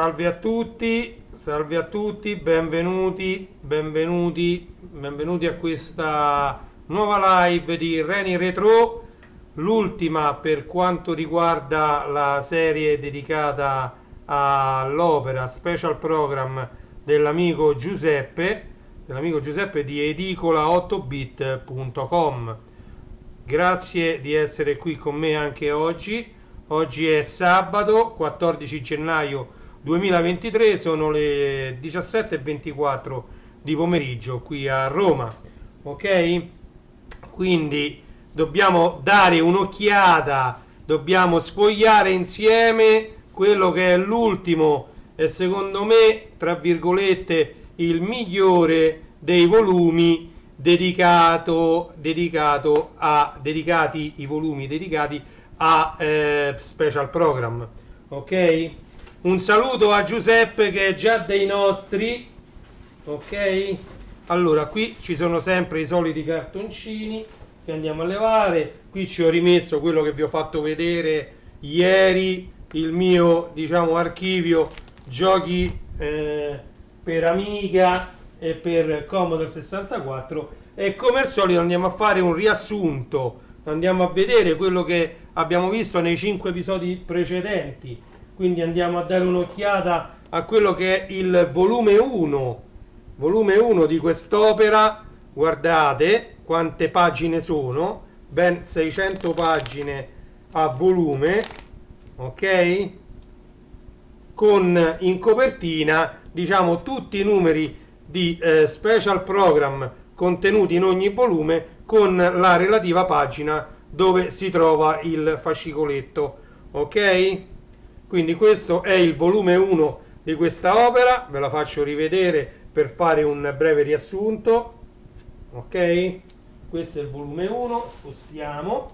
salve a tutti, benvenuti a questa nuova live di Reni Retro, l'ultima per quanto riguarda la serie dedicata all'opera Special Program dell'amico Giuseppe di edicola8bit.com. Grazie di essere qui con me anche oggi. Oggi è sabato 14 gennaio 2023, sono le 17:24 di pomeriggio qui a Roma, ok? Quindi dobbiamo dare un'occhiata, dobbiamo sfogliare insieme quello che è l'ultimo e secondo me, tra virgolette, il migliore dei volumi dedicati a Special Program, ok? Un saluto a Giuseppe che è già dei nostri, ok? Allora, qui ci sono sempre i soliti cartoncini che andiamo a levare. Qui ci ho rimesso quello che vi ho fatto vedere ieri, il mio, diciamo, archivio giochi per Amiga e per Commodore 64, e come al solito andiamo a fare un riassunto, andiamo a vedere quello che abbiamo visto nei 5 episodi precedenti, quindi andiamo a dare un'occhiata a quello che è il volume 1 di quest'opera. Guardate quante pagine sono, ben 600 pagine a volume, ok? Con in copertina, diciamo, tutti i numeri di Special Program contenuti in ogni volume con la relativa pagina dove si trova il fascicoletto, ok? Quindi questo è il volume 1 di questa opera, ve la faccio rivedere per fare un breve riassunto, ok? Questo è il volume 1, spostiamo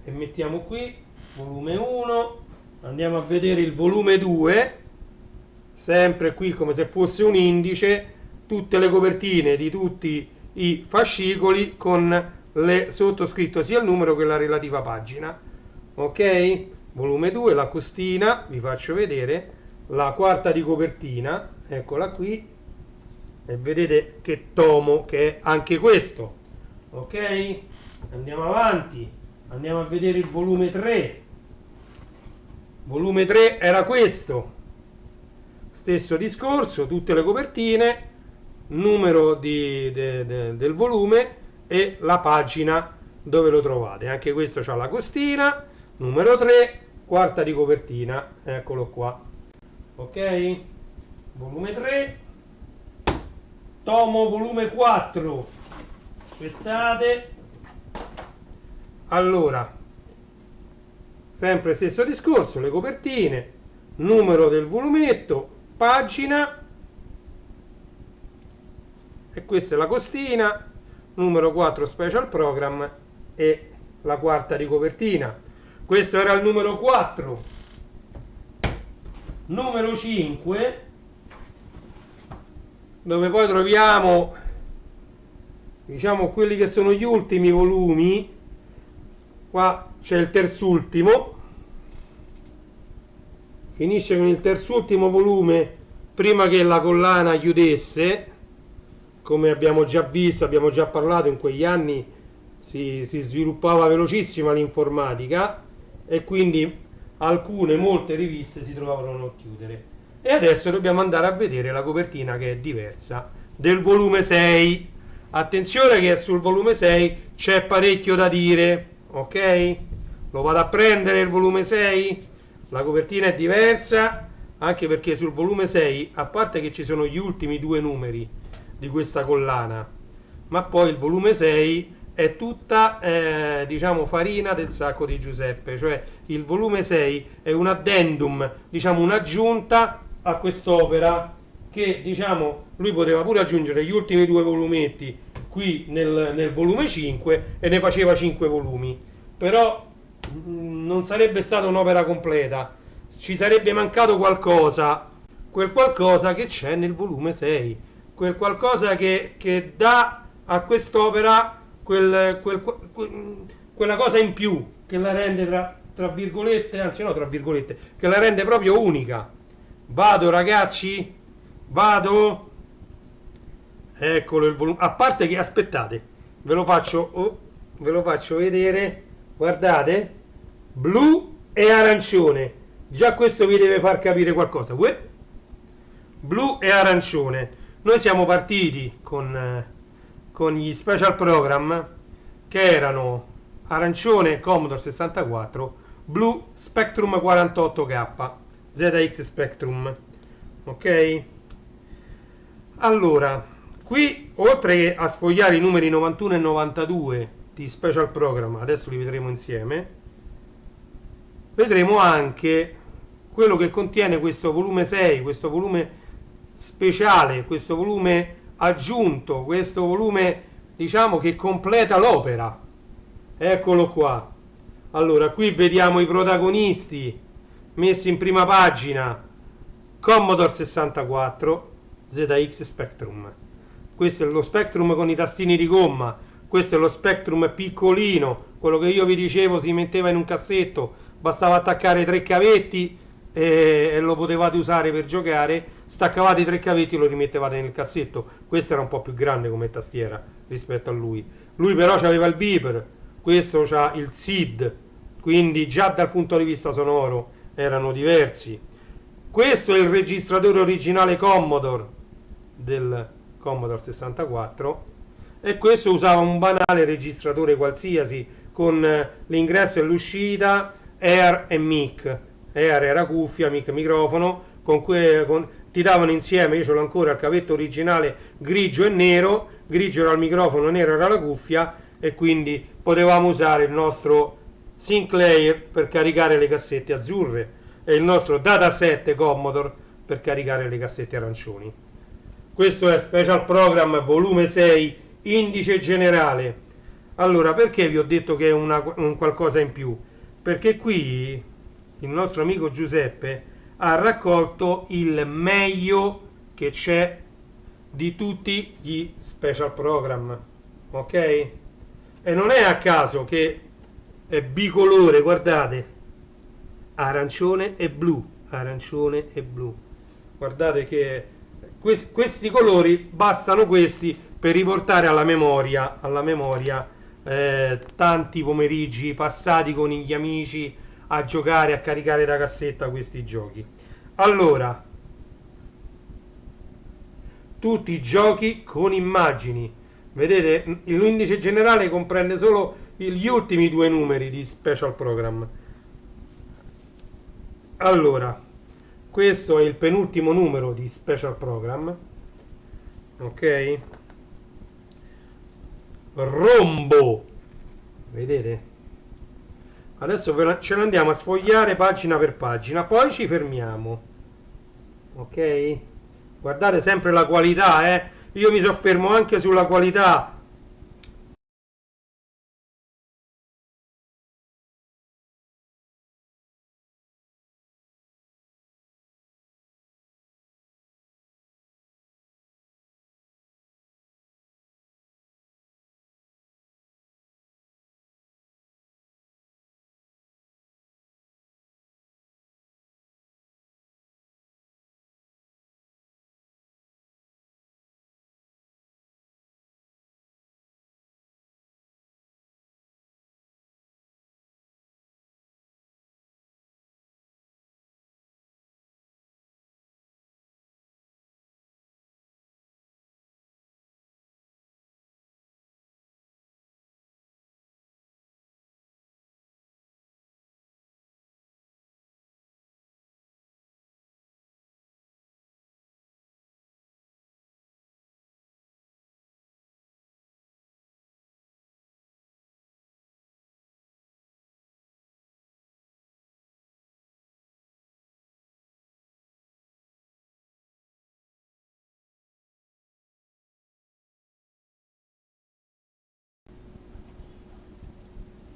e mettiamo qui volume 1, andiamo a vedere il volume 2, sempre qui come se fosse un indice, tutte le copertine di tutti i fascicoli con le sottoscritto sia il numero che la relativa pagina, ok? Volume 2, la costina, vi faccio vedere la quarta di copertina, eccola qui, e vedete che tomo che è anche questo, ok? Andiamo avanti, andiamo a vedere il volume 3. Volume 3 era questo, stesso discorso, tutte le copertine, numero del volume e la pagina dove lo trovate. Anche questo c'ha la costina, numero 3, quarta di copertina, eccolo qua, ok? Volume 3, tomo volume 4, aspettate, allora, sempre stesso discorso, le copertine, numero del volumetto, pagina, e questa è la costina, numero 4 Special Program e la quarta di copertina. Questo era il numero 4. Numero 5, dove poi troviamo, diciamo, quelli che sono gli ultimi volumi. Qua c'è il terzultimo, finisce con il terzultimo volume prima che la collana chiudesse. Come abbiamo già visto, abbiamo già parlato, in quegli anni si sviluppava velocissima l'informatica e quindi molte riviste si trovavano a chiudere. E adesso dobbiamo andare a vedere la copertina, che è diversa, del volume 6. Attenzione che sul volume 6 c'è parecchio da dire, ok? Lo vado a prendere il volume 6, la copertina è diversa, anche perché sul volume 6, a parte che ci sono gli ultimi 2 numeri di questa collana, ma poi il volume 6 è tutta diciamo farina del sacco di Giuseppe, cioè il volume 6 è un addendum, diciamo un'aggiunta a quest'opera, che diciamo lui poteva pure aggiungere gli ultimi 2 volumetti qui nel volume 5 e ne faceva 5 volumi, però non sarebbe stata un'opera completa, ci sarebbe mancato qualcosa, quel qualcosa che c'è nel volume 6, quel qualcosa che dà a quest'opera quella cosa in più che la rende tra virgolette, anzi no tra virgolette, che la rende proprio unica. Vado ragazzi, vado. Eccolo il volume. A parte che aspettate, ve lo faccio vedere. Guardate, blu e arancione. Già questo vi deve far capire qualcosa. Blu e arancione. Noi siamo partiti con gli special program che erano arancione Commodore 64, blu Spectrum 48K, ZX Spectrum. Ok? Allora, qui oltre a sfogliare i numeri 91 e 92 di special program, adesso li vedremo insieme, vedremo anche quello che contiene questo volume 6, questo volume speciale, questo volume aggiunto, questo volume diciamo che completa l'opera. Eccolo qua. Allora, qui vediamo i protagonisti messi in prima pagina. Commodore 64 ZX Spectrum. Questo è lo Spectrum con i tastini di gomma. Questo è lo Spectrum piccolino, quello che io vi dicevo si metteva in un cassetto, bastava attaccare 3 cavetti e lo potevate usare per giocare. Staccavate i 3 cavetti e lo rimettevate nel cassetto. Questo era un po' più grande come tastiera rispetto a lui. Lui però aveva il beeper, questo c'ha il SID, quindi già dal punto di vista sonoro erano diversi. Questo è il registratore originale Commodore del Commodore 64 e questo usava un banale registratore qualsiasi con l'ingresso e l'uscita Air e mic. Air era cuffia, mic microfono, ti davano insieme, io ce l'ho ancora, il cavetto originale grigio e nero, grigio era il microfono, nero era la cuffia, e quindi potevamo usare il nostro Sinclair per caricare le cassette azzurre e il nostro dataset Commodore per caricare le cassette arancioni. Questo è Special Program volume 6, indice generale. Allora, perché vi ho detto che è un qualcosa in più? Perché qui il nostro amico Giuseppe ha raccolto il meglio che c'è di tutti gli special program, ok? E non è a caso che è bicolore, guardate, arancione e blu, arancione e blu. Guardate che questi colori, bastano questi per riportare alla memoria tanti pomeriggi passati con gli amici a giocare, a caricare da cassetta questi giochi. Allora, tutti i giochi con immagini. Vedete, l'indice generale comprende solo gli ultimi 2 numeri di special program. Allora, questo è il penultimo numero di special program. Ok? Rombo. Vedete? Adesso ce ne andiamo a sfogliare pagina per pagina, poi ci fermiamo. Ok? Guardate sempre la qualità, Io mi soffermo anche sulla qualità.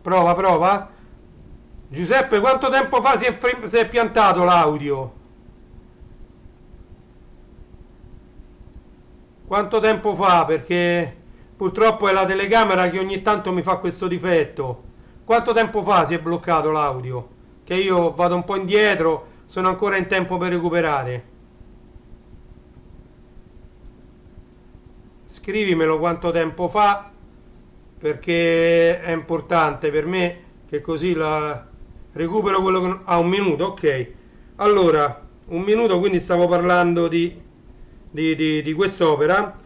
Prova, prova. Giuseppe, quanto tempo fa si è piantato l'audio? Quanto tempo fa? Perché purtroppo è la telecamera che ogni tanto mi fa questo difetto. Quanto tempo fa si è bloccato l'audio? Che io vado un po' indietro, sono ancora in tempo per recuperare. Scrivimelo quanto tempo fa, perché è importante per me, che così la recupero quello che... Ah, un minuto, ok. Allora, un minuto, quindi stavo parlando di quest'opera.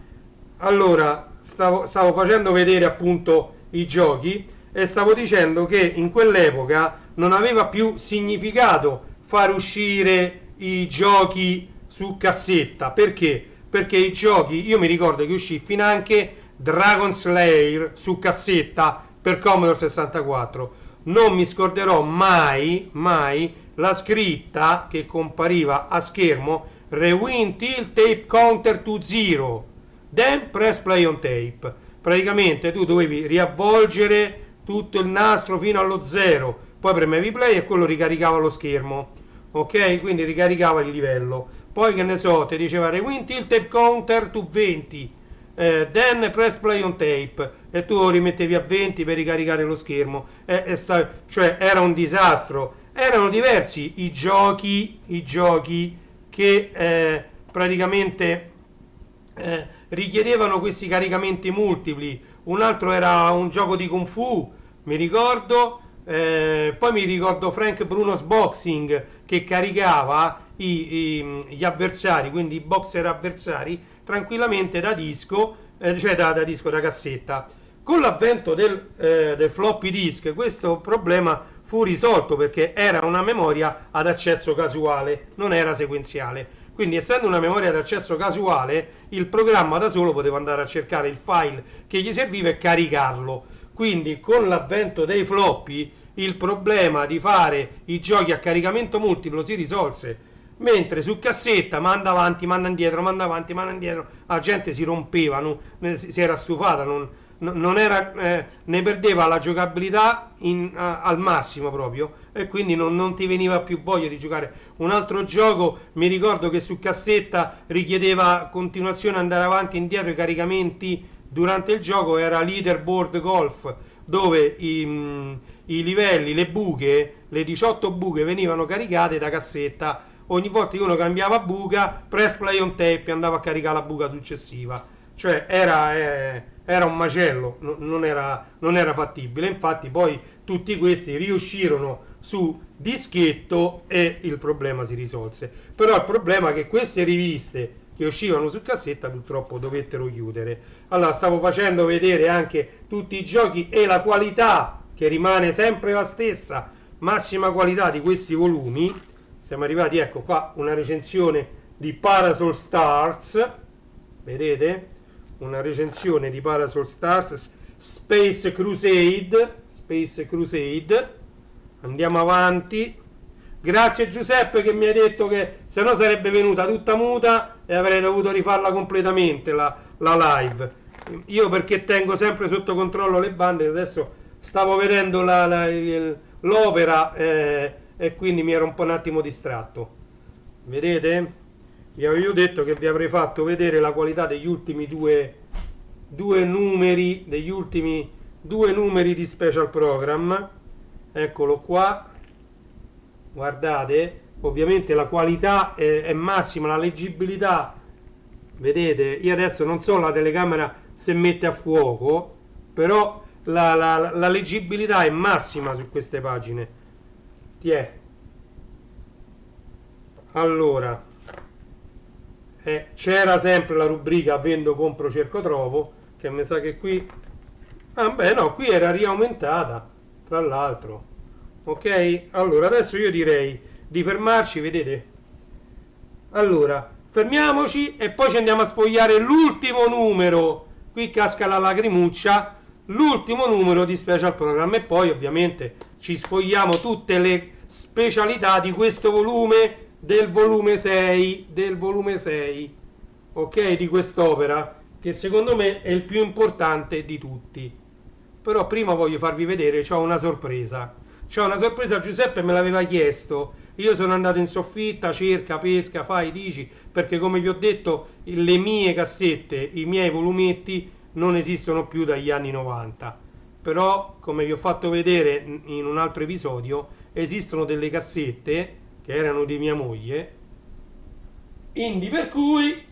Allora, stavo facendo vedere appunto i giochi e stavo dicendo che in quell'epoca non aveva più significato far uscire i giochi su cassetta. Perché? Perché i giochi, io mi ricordo che uscì finanche Dragon Slayer su cassetta per Commodore 64. Non mi scorderò mai la scritta che compariva a schermo: Rewind till tape counter to zero, then press play on tape. Praticamente tu dovevi riavvolgere tutto il nastro fino allo zero, poi premevi play e quello ricaricava lo schermo, ok? Quindi ricaricava il livello. Poi che ne so, ti diceva rewind till tape counter to 20, then press play on tape, e tu lo rimettevi a 20 per ricaricare lo schermo, cioè era un disastro. Erano diversi i giochi che praticamente richiedevano questi caricamenti multipli. Un altro era un gioco di Kung Fu, mi ricordo. Poi mi ricordo Frank Bruno's Boxing, che caricava gli avversari, quindi i boxer avversari, tranquillamente da disco, cioè da cassetta. Con l'avvento del floppy disk questo problema fu risolto, perché era una memoria ad accesso casuale, non era sequenziale. Quindi, essendo una memoria ad accesso casuale, il programma da solo poteva andare a cercare il file che gli serviva e caricarlo. Quindi, con l'avvento dei floppy, il problema di fare i giochi a caricamento multiplo si risolse. Mentre su cassetta manda avanti, manda indietro, manda avanti, manda indietro, la gente si rompeva, si era stufata, non era, ne perdeva la giocabilità al massimo proprio, e quindi non ti veniva più voglia di giocare. Un altro gioco, mi ricordo che su cassetta richiedeva continuazione, andare avanti e indietro i caricamenti durante il gioco, era Leaderboard Golf, dove i livelli, le buche, le 18 buche venivano caricate da cassetta. Ogni volta che uno cambiava buca, press play on tape, andava a caricare la buca successiva. Cioè era un macello, non era fattibile. Infatti poi tutti questi riuscirono su dischetto e il problema si risolse. Però il problema è che queste riviste che uscivano su cassetta purtroppo dovettero chiudere. Allora, stavo facendo vedere anche tutti i giochi e la qualità, che rimane sempre la stessa, massima qualità di questi volumi. Siamo arrivati, ecco qua, una recensione di Parasol Stars, vedete? Una recensione di Parasol Stars, Space Crusade. Andiamo avanti. Grazie Giuseppe, che mi hai detto che se no sarebbe venuta tutta muta e avrei dovuto rifarla completamente la live. Io, perché tengo sempre sotto controllo le bande, adesso stavo vedendo l'opera e quindi mi ero un attimo distratto. Vedete? Vi avevo detto che vi avrei fatto vedere la qualità degli ultimi due numeri, di Special Program. Eccolo qua. Guardate, ovviamente la qualità è massima, la leggibilità, vedete, io adesso non so la telecamera se mette a fuoco, però la leggibilità è massima su queste pagine. Allora, c'era sempre la rubrica vendo, compro, cerco, trovo, che mi sa che qui, qui era riaumentata, tra l'altro. Ok, allora adesso io direi di fermarci, vedete? Allora, fermiamoci e poi ci andiamo a sfogliare l'ultimo numero. Qui casca la lacrimuccia, l'ultimo numero di Special Program, e poi ovviamente ci sfogliamo tutte le specialità di questo volume, del volume 6, ok, di quest'opera, che secondo me è il più importante di tutti. Però prima voglio farvi vedere, c'ho una sorpresa. Giuseppe me l'aveva chiesto. Io sono andato in soffitta, cerca, pesca, fai, dici, perché come vi ho detto, le mie cassette, i miei volumetti non esistono più dagli anni 90. Però, come vi ho fatto vedere in un altro episodio, esistono delle cassette che erano di mia moglie, indi per cui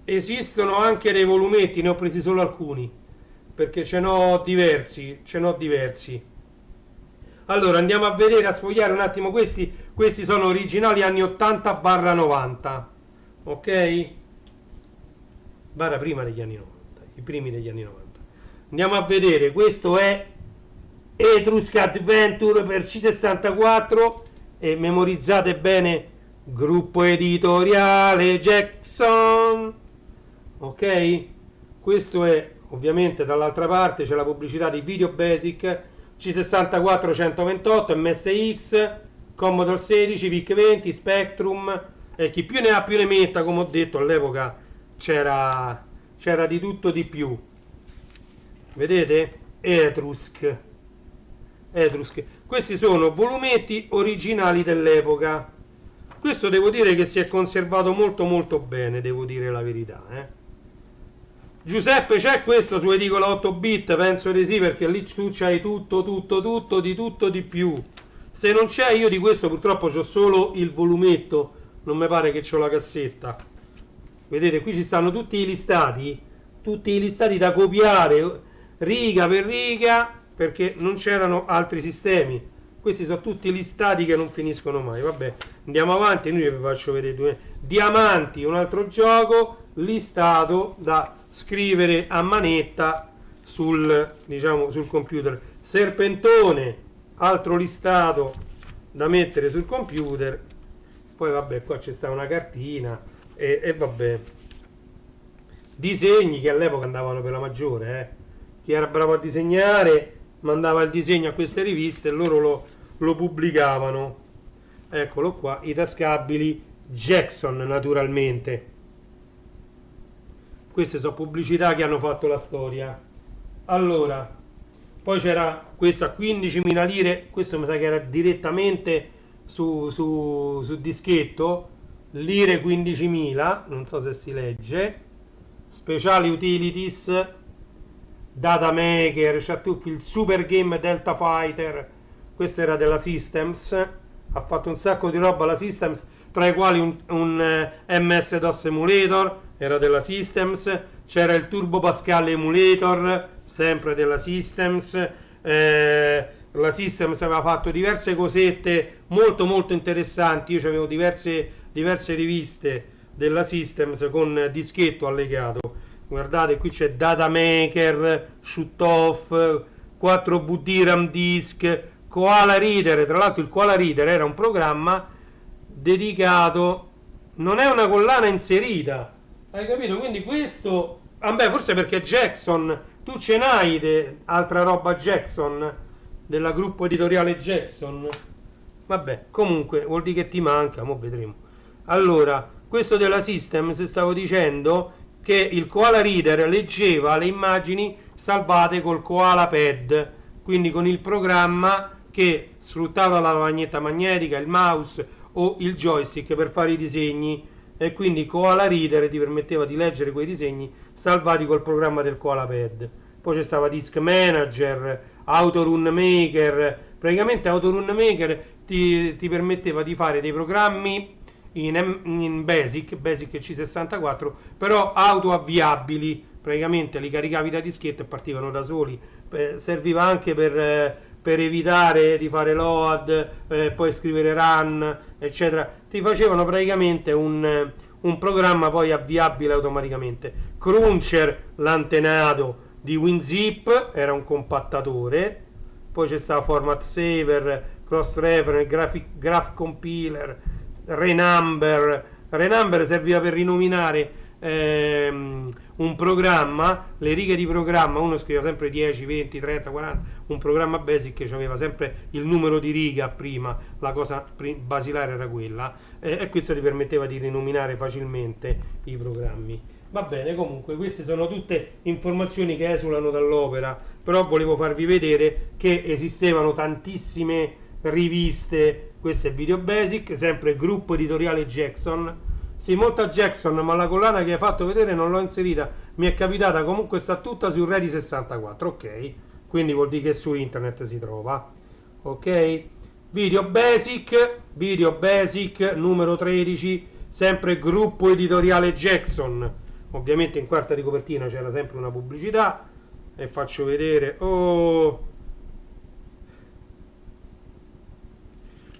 esistono anche dei volumetti, ne ho presi solo alcuni, perché ce n'ho diversi, Allora andiamo a vedere, a sfogliare un attimo questi sono originali anni 80/90, ok? Barra prima degli anni 90, i primi degli anni 90. Andiamo a vedere, questo è Etrusc Adventure per C64 e memorizzate bene, gruppo editoriale Jackson, ok? Questo è ovviamente, dall'altra parte c'è la pubblicità di Video Basic, C64 128, MSX, Commodore 16, VIC-20, Spectrum, e chi più ne ha più ne metta, come ho detto, all'epoca c'era di tutto di più. Vedete? Etrusc. Questi sono volumetti originali dell'epoca. Questo devo dire che si è conservato molto molto bene, devo dire la verità, Giuseppe, c'è questo su edicola 8 bit? Penso di sì, perché lì tu c'hai tutto di più. Se non c'è, io di questo purtroppo c'ho solo il volumetto, non mi pare che c'ho la cassetta. Vedete, qui ci stanno tutti i listati da copiare riga per riga, perché non c'erano altri sistemi. Questi sono tutti listati che non finiscono mai. Vabbè, andiamo avanti, noi vi faccio vedere due. Diamanti, un altro gioco listato da scrivere a manetta sul computer. Serpentone, altro listato da mettere sul computer. Poi vabbè, qua c'è sta una cartina e vabbè, disegni che all'epoca andavano per la maggiore, chi era bravo a disegnare mandava il disegno a queste riviste e loro lo pubblicavano. Eccolo qua, i tascabili Jackson, naturalmente. Queste sono pubblicità che hanno fatto la storia. Allora, poi c'era questo a 15.000 lire, questo mi sa che era direttamente su dischetto, lire 15.000, non so se si legge, speciali utilities, data maker, il super game Delta Fighter, questo era della Systems, ha fatto un sacco di roba la Systems, tra i quali un MS-DOS emulator, era della Systems, c'era il Turbo Pascal emulator, sempre della Systems, la Systems aveva fatto diverse cosette molto molto interessanti, io avevo diverse riviste della Systems con dischetto allegato, guardate qui c'è Data Maker, Shoot Off, 4VD RAM Disk, Koala Reader, tra l'altro il Koala Reader era un programma dedicato, non è una collana inserita, hai capito? Quindi questo, vabbè, forse perché Jackson, tu ce n'hai altra roba Jackson, della gruppo editoriale Jackson, vabbè, comunque vuol dire che ti manca, mo vedremo. Allora, questo della Systems, stavo dicendo che il Koala Reader leggeva le immagini salvate col Koala Pad, quindi con il programma che sfruttava la lavagnetta magnetica, il mouse o il joystick per fare i disegni, e quindi Koala Reader ti permetteva di leggere quei disegni salvati col programma del Koala Pad. Poi c'è stava Disk Manager, Autorun Maker, praticamente Autorun Maker ti permetteva di fare dei programmi in Basic C64, però autoavviabili, praticamente li caricavi da dischetto e partivano da soli, serviva anche per evitare di fare load, poi scrivere run, eccetera. Ti facevano praticamente un programma poi avviabile automaticamente. Cruncher, l'antenato di WinZip, era un compattatore. Poi c'è stato Format Saver, Cross Reference, Graph Compiler, Renumber serviva per rinominare un programma, le righe di programma, uno scriveva sempre 10, 20, 30, 40, un programma basic che aveva sempre il numero di riga prima, la cosa basilare era quella, e questo ti permetteva di rinominare facilmente i programmi. Va bene, comunque queste sono tutte informazioni che esulano dall'opera, però volevo farvi vedere che esistevano tantissime riviste. Questo è Video Basic, sempre gruppo editoriale Jackson. Sì, molta Jackson, ma la collana che hai fatto vedere non l'ho inserita, mi è capitata, comunque sta tutta su Ready 64, ok? Quindi vuol dire che su internet si trova, ok? Video Basic numero 13, sempre gruppo editoriale Jackson. Ovviamente in quarta di copertina c'era sempre una pubblicità e faccio vedere. Oh,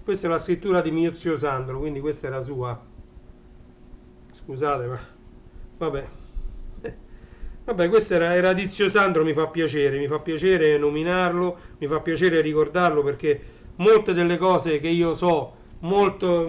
questa è la scrittura di mio zio Sandro, quindi questa era sua. Scusate, ma vabbè. Vabbè, questo era di zio Sandro, mi fa piacere nominarlo, mi fa piacere ricordarlo, perché molte delle cose che io so, molto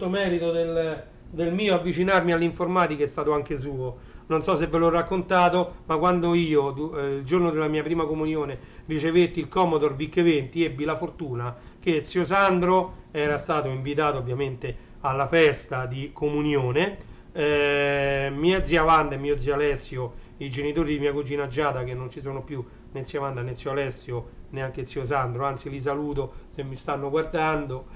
merito del mio avvicinarmi all'informatica è stato anche suo. Non so se ve l'ho raccontato, ma quando io, il giorno della mia prima comunione, ricevetti il Commodore VIC-20, ebbi la fortuna che zio Sandro era stato invitato ovviamente alla festa di comunione. Mia zia Wanda e mio zio Alessio, i genitori di mia cugina Giada, che non ci sono più, né zia Wanda né zio Alessio, neanche zio Sandro, anzi li saluto se mi stanno guardando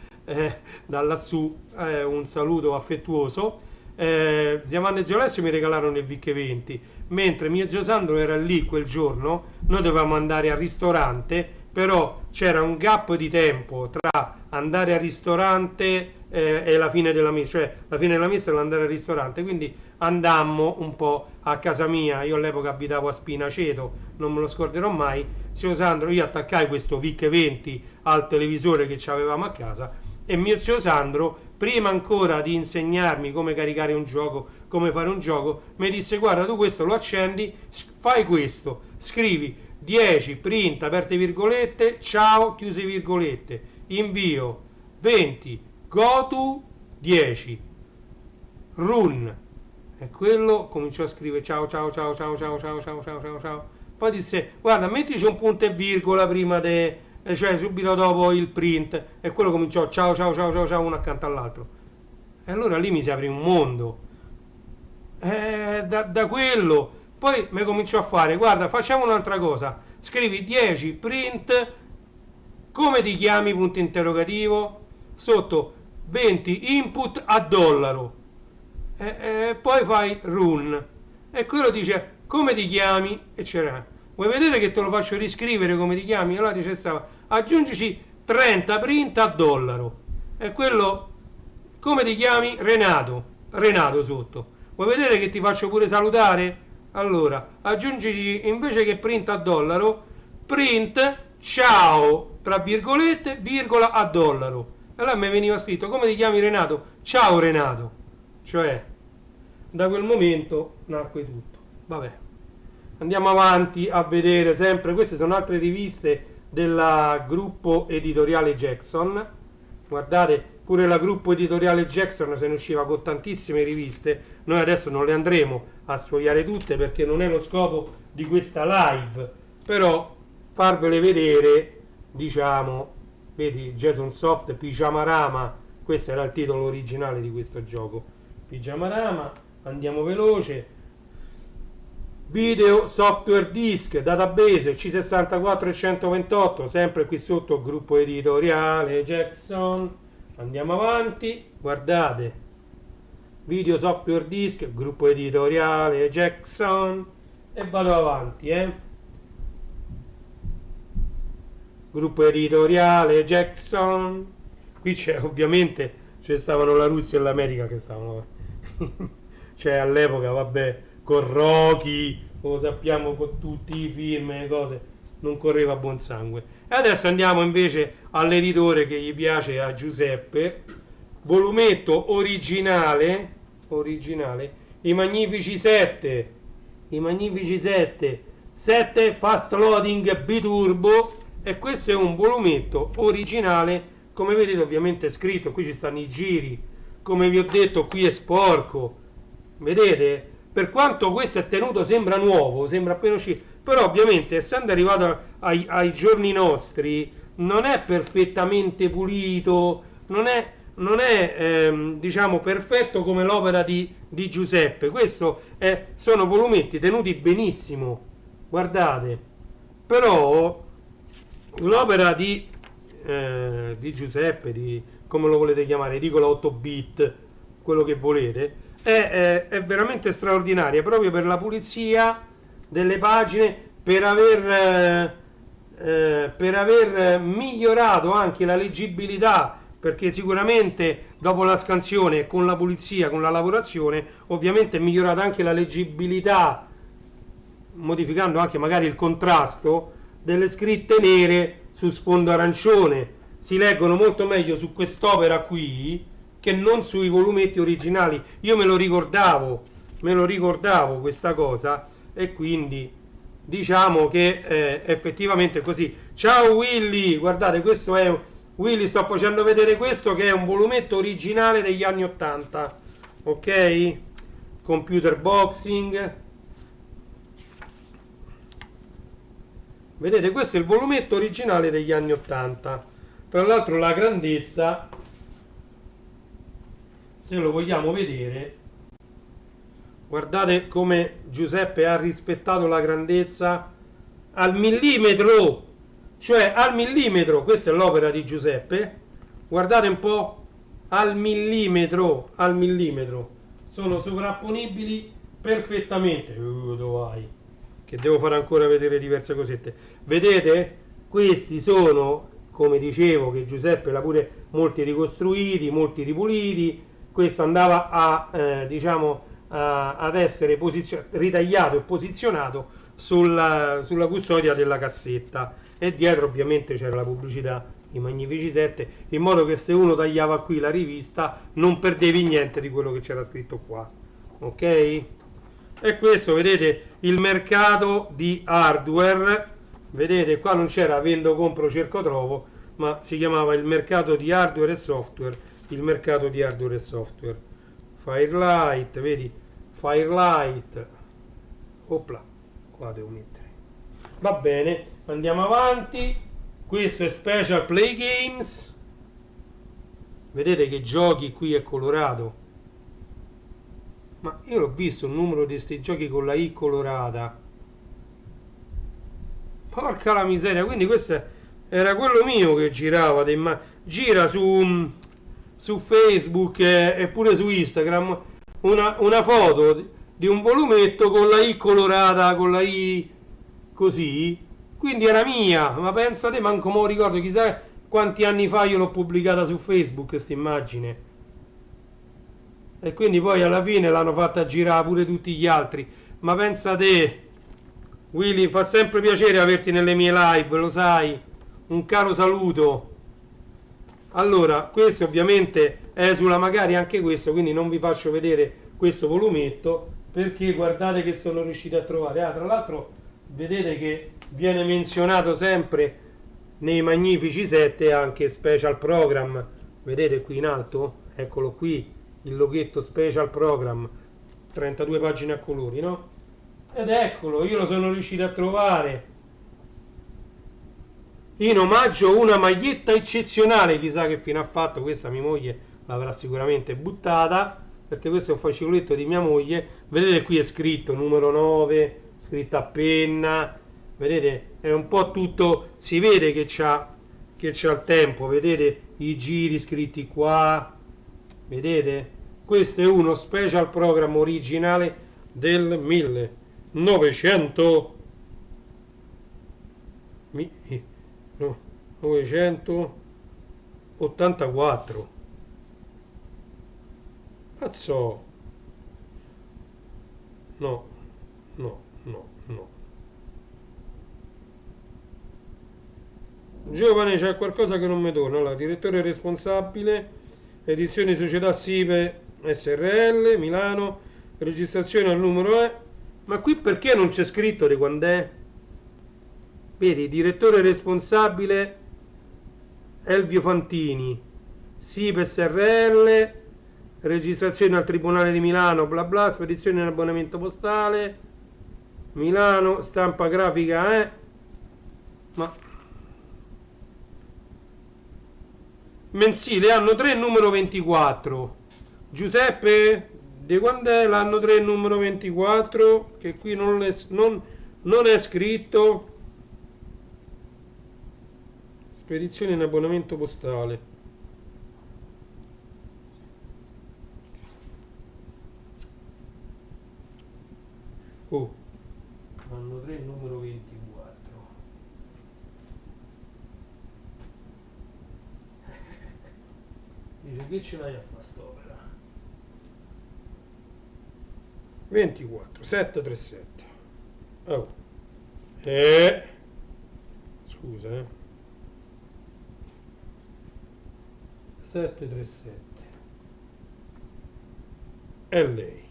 da lassù, un saluto affettuoso. Zia Wanda e zio Alessio mi regalarono il VIC-20, mentre mio zio Sandro era lì quel giorno. Noi dovevamo andare al ristorante, però c'era un gap di tempo tra andare al ristorante e la fine della messa, cioè la fine della messa era andare al ristorante, quindi andammo un po' a casa mia. Io all'epoca abitavo a Spinaceto, non me lo scorderò mai. Zio Sandro, io attaccai questo VIC-20 al televisore che avevamo a casa, e mio zio Sandro, prima ancora di insegnarmi come caricare un gioco, come fare un gioco, mi disse: guarda, tu questo lo accendi, fai questo, scrivi 10 print aperte virgolette, ciao chiuse virgolette, invio 20 go to 10 run, e quello cominciò a scrivere ciao ciao ciao ciao ciao ciao ciao ciao ciao ciao. Poi disse: guarda, mettici un punto e virgola prima cioè subito dopo il print, e quello cominciò ciao ciao ciao ciao ciao uno accanto all'altro. E allora lì mi si aprì un mondo. Da quello poi mi cominciò a fare: guarda, facciamo un'altra cosa, scrivi 10 print come ti chiami, punto interrogativo, sotto 20 input a dollaro, poi fai run, e quello dice come ti chiami, e c'era: vuoi vedere che te lo faccio riscrivere come ti chiami? Allora dice, stava, aggiungici 30 print a dollaro, e quello come ti chiami? Renato sotto. Vuoi vedere che ti faccio pure salutare? Allora aggiungici, invece che print a dollaro, print ciao tra virgolette virgola a dollaro. E allora mi veniva scritto: come ti chiami, Renato? Ciao Renato. Cioè, da quel momento nacque tutto. Vabbè, andiamo avanti a vedere sempre. Queste sono altre riviste del gruppo editoriale Jackson. Guardate, pure la gruppo editoriale Jackson se ne usciva con tantissime riviste. Noi adesso non le andremo a sfogliare tutte, perché non è lo scopo di questa live, però farvele vedere, diciamo. Vedi, Jason Soft Pijamarama, questo era il titolo originale di questo gioco, Pijamarama. Andiamo veloce. Video Software Disk Database C64 e 128, sempre qui sotto gruppo editoriale Jackson. Andiamo avanti, guardate, Video Software Disk gruppo editoriale Jackson, e vado avanti, gruppo editoriale Jackson. Qui c'è, ovviamente c'è stavano la Russia e l'America che stavano cioè all'epoca, vabbè, con Rocky, lo sappiamo, con tutti i film e cose, non correva buon sangue. E adesso andiamo invece all'editore che gli piace a Giuseppe, volumetto originale, i Magnifici 7, 7 fast loading biturbo. E questo è un volumetto originale, come vedete, ovviamente scritto, qui ci stanno i giri, come vi ho detto qui è sporco, vedete? Per quanto questo è tenuto, sembra nuovo, sembra appena uscito, però ovviamente essendo arrivato ai giorni nostri non è perfettamente pulito, non è diciamo perfetto come l'opera di Giuseppe. Questo sono volumetti tenuti benissimo, guardate, però l'opera di Giuseppe, come lo volete chiamare, edicola 8 bit, quello che volete, è veramente straordinaria, proprio per la pulizia delle pagine, per aver per aver migliorato anche la leggibilità, perché sicuramente dopo la scansione con la pulizia, con la lavorazione, ovviamente è migliorata anche la leggibilità, modificando anche magari il contrasto delle scritte nere su sfondo arancione. Si leggono molto meglio su quest'opera qui che non sui volumetti originali. Io me lo ricordavo questa cosa, e quindi diciamo che effettivamente è così. Ciao Willy, guardate, questo è Willy, sto facendo vedere questo che è un volumetto originale degli anni 80, ok? Computer boxing. Vedete, questo è il volumetto originale degli anni 80. Tra l'altro la grandezza, se lo vogliamo vedere, guardate come Giuseppe ha rispettato la grandezza al millimetro, cioè al millimetro. Questa è l'opera di Giuseppe, guardate un po', al millimetro, sono sovrapponibili perfettamente. Dove vai? Che devo fare ancora vedere diverse cosette. Vedete? Questi sono, come dicevo, che Giuseppe l'ha pure molti ricostruiti, molti ripuliti. Questo andava a diciamo ad essere ritagliato e posizionato sulla custodia della cassetta, e dietro ovviamente c'era la pubblicità, i Magnifici 7, in modo che se uno tagliava qui la rivista non perdevi niente di quello che c'era scritto qua, ok? E questo, vedete, il mercato di hardware. Vedete, qua non c'era vendo, compro, cerco, trovo, ma si chiamava il mercato di hardware e software. Il mercato di hardware e software. Firelight, vedi? Firelight. Opla, qua devo mettere. Va bene, andiamo avanti. Questo è Special Play Games. Vedete che giochi qui è colorato. Ma io l'ho visto un numero di questi giochi con la I colorata. Porca la miseria, quindi questo era quello mio che girava. Gira su Facebook e pure su Instagram una foto di un volumetto con la I colorata, con la I così. Quindi era mia, ma pensate, manco me lo ricordo, chissà quanti anni fa io l'ho pubblicata su Facebook questa immagine. E quindi poi alla fine l'hanno fatta girare pure tutti gli altri. Ma pensa te, Willy, fa sempre piacere averti nelle mie live, lo sai. Un caro saluto. Allora, questo ovviamente esula magari anche questo, quindi non vi faccio vedere questo volumetto, perché guardate che sono riuscito a trovare. Tra l'altro vedete che viene menzionato sempre nei Magnifici 7 anche Special Program. Vedete qui in alto? Eccolo qui, il loghetto Special Program, 32 pagine a colori, no? Ed eccolo, io lo sono riuscito a trovare in omaggio a una maglietta eccezionale. Chissà che fine ha fatto, questa mia moglie l'avrà sicuramente buttata, perché questo è un fascicoletto di mia moglie. Vedete qui è scritto numero 9, scritto a penna, vedete, è un po' tutto, si vede che c'ha il tempo, vedete i giri scritti qua, vedete? Questo è uno Special Program originale del 1984. Cazzo. No, no, no, no. Giovane, c'è qualcosa che non mi torna. Allora, direttore responsabile, edizioni società SIPE SRL, Milano, registrazione al numero E. Ma qui perché non c'è scritto di quando è? Vedi, direttore responsabile Elvio Fantini, SIPE SRL, registrazione al Tribunale di Milano, bla bla, spedizione in abbonamento postale, Milano, stampa grafica, ma mensile, anno 3, numero 24. Giuseppe, di quando è l'anno 3, numero 24? Che qui non è scritto. Spedizione in abbonamento postale. Oh, anno 3, numero 24. che ce l'hai a fare st'opera? 24 737. Oh. Scusa, 737. E lei.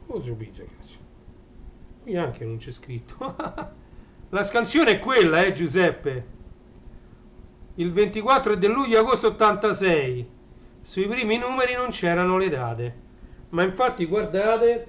Ho subito, cazzo. Qui anche non c'è scritto. La scansione è quella, Giuseppe. Il 24 è del luglio-agosto 86. Sui primi numeri non c'erano le date. Ma infatti guardate.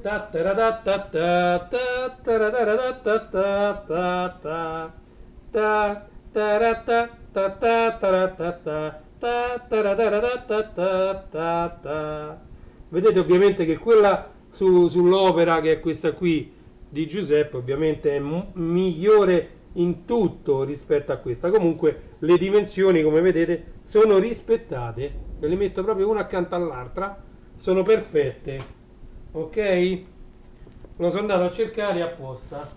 Vedete ovviamente che quella sull'opera, che è questa qui di Giuseppe, ovviamente è migliore in tutto rispetto a questa. Comunque le dimensioni, come vedete, sono rispettate. Ve le metto proprio una accanto all'altra, sono perfette. Ok? Lo sono andato a cercare apposta.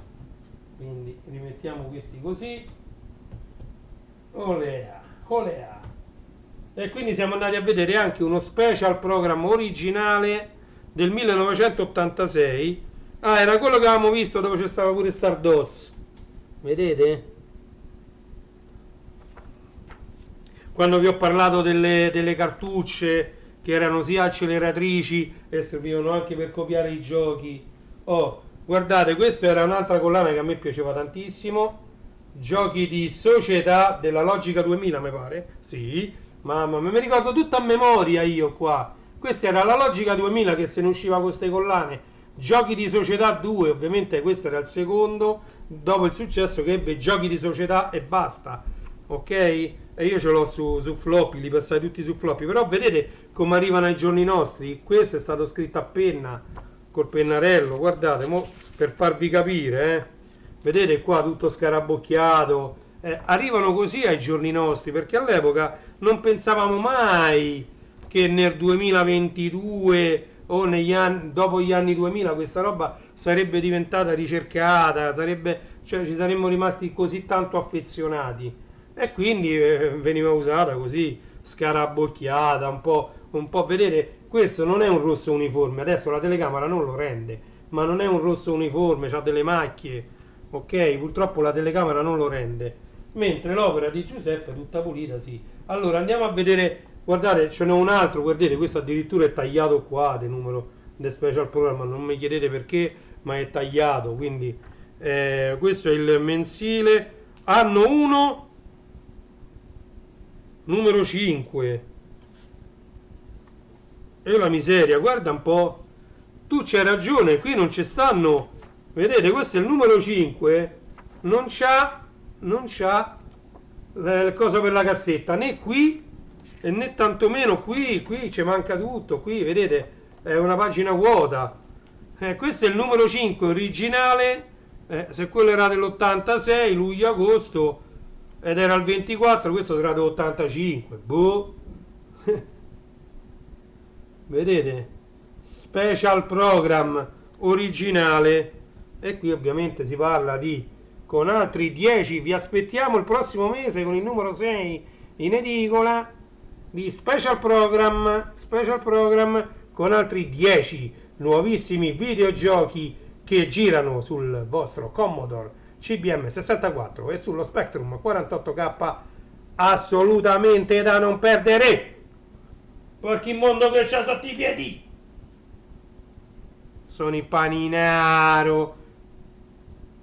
Quindi rimettiamo questi così. Olea, olea. E quindi siamo andati a vedere anche uno special program originale del 1986. Ah, era quello che avevamo visto dove c'è stava pure Stardust. Vedete? Quando vi ho parlato delle cartucce che erano sia acceleratrici e servivano anche per copiare i giochi. Oh, guardate, questa era un'altra collana che a me piaceva tantissimo. Giochi di società della Logica 2000, mi pare. Sì, mamma mia, mi ricordo tutto a memoria io qua. Questa era la Logica 2000 che se ne usciva con queste collane. Giochi di società 2, ovviamente questo era il secondo, dopo il successo che ebbe Giochi di società e basta. Ok? E io ce l'ho su floppy, li passai tutti su floppy. Però vedete come arrivano ai giorni nostri. Questo è stato scritto a penna, col pennarello. Guardate, mo, per farvi capire, vedete qua tutto scarabocchiato. Arrivano così ai giorni nostri, perché all'epoca non pensavamo mai che nel 2022 o negli anni, dopo gli anni 2000 questa roba sarebbe diventata ricercata, cioè ci saremmo rimasti così tanto affezionati. E quindi veniva usata così, scarabocchiata, un po', vedete, questo non è un rosso uniforme, adesso la telecamera non lo rende, ma non è un rosso uniforme, ha delle macchie, ok? Purtroppo la telecamera non lo rende, mentre l'opera di Giuseppe è tutta pulita, sì. Allora andiamo a vedere, guardate, ce n'è un altro, guardate, questo addirittura è tagliato qua, del numero del special program, non mi chiedete perché, ma è tagliato, quindi questo è il mensile, anno 1, numero 5. E la miseria, guarda un po', tu c'hai ragione, qui non ci stanno, vedete, questo è il numero 5, non c'ha la cosa per la cassetta, né qui e né tantomeno qui ci manca tutto, qui vedete è una pagina vuota. Questo è il numero 5 originale, se quello era dell'86 luglio-agosto ed era il 24, questo sarà dell'85, boh. Vedete? Special program originale. E qui ovviamente si parla di con altri 10, vi aspettiamo il prossimo mese con il numero 6 in edicola di special program con altri 10 nuovissimi videogiochi che girano sul vostro Commodore CBM 64 e sullo Spectrum 48K, assolutamente da non perdere. Perché il mondo che c'ha sotto i piedi sono i paninaro.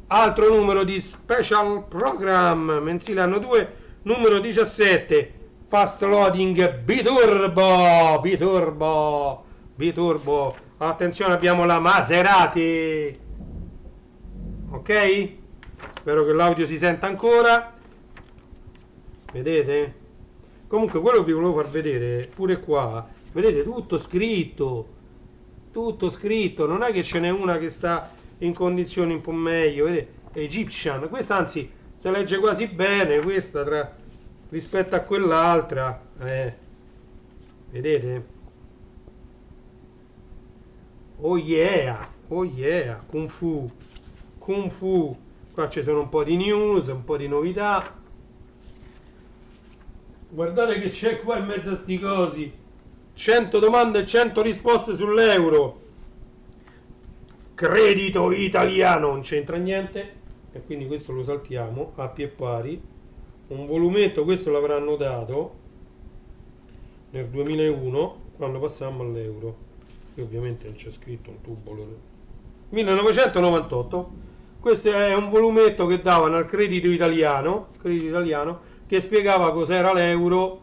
Altro numero di special program mensile anno 2, numero 17, fast loading biturbo. Attenzione, abbiamo la Maserati, ok? Spero che l'audio si senta ancora, vedete? Comunque quello che vi volevo far vedere pure qua, vedete, tutto scritto, non è che ce n'è una che sta in condizioni un po' meglio, vedete? Egyptian, questa anzi si legge quasi bene, questa rispetto a quell'altra, vedete? Oh yeah, Kung Fu, qua ci sono un po' di news, un po' di novità. Guardate che c'è qua in mezzo a sti cosi. 100 domande e 100 risposte sull'euro. Credito italiano, non c'entra niente. E quindi questo lo saltiamo a pie pari. Un volumetto, questo l'avranno dato nel 2001, quando passammo all'euro. Qui ovviamente non c'è scritto un tubo. 1998. Questo è un volumetto che davano al credito italiano, che spiegava cos'era l'euro,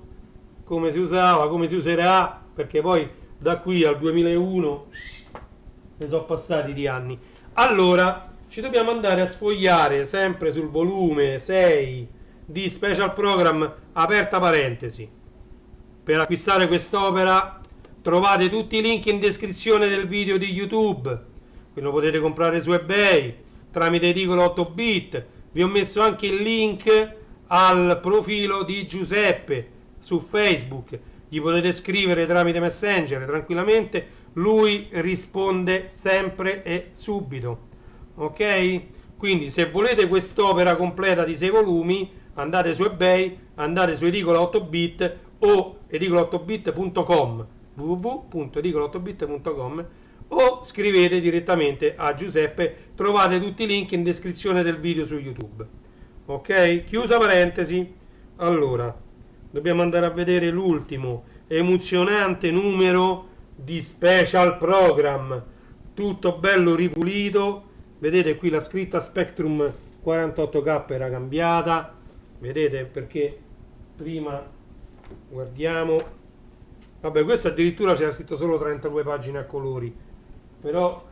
come si usava, come si userà, perché poi da qui al 2001 ne sono passati di anni. Allora, ci dobbiamo andare a sfogliare sempre sul volume 6 di Special Program, aperta parentesi. Per acquistare quest'opera trovate tutti i link in descrizione del video di YouTube, qui lo potete comprare su eBay tramite edicolo 8 bit. Vi ho messo anche il link al profilo di Giuseppe su Facebook, gli potete scrivere tramite Messenger tranquillamente, lui risponde sempre e subito, ok? Quindi se volete quest'opera completa di 6 volumi andate su eBay, andate su edicolo 8 bit o edicolo8bit.com, www.edicolo8bit.com, o scrivete direttamente a Giuseppe, trovate tutti i link in descrizione del video su YouTube. Ok? Chiusa parentesi. Allora, dobbiamo andare a vedere l'ultimo emozionante numero di Special Program, tutto bello ripulito. Vedete qui la scritta Spectrum 48K era cambiata, vedete, perché prima guardiamo, vabbè, questo addirittura c'era scritto solo 32 pagine a colori, però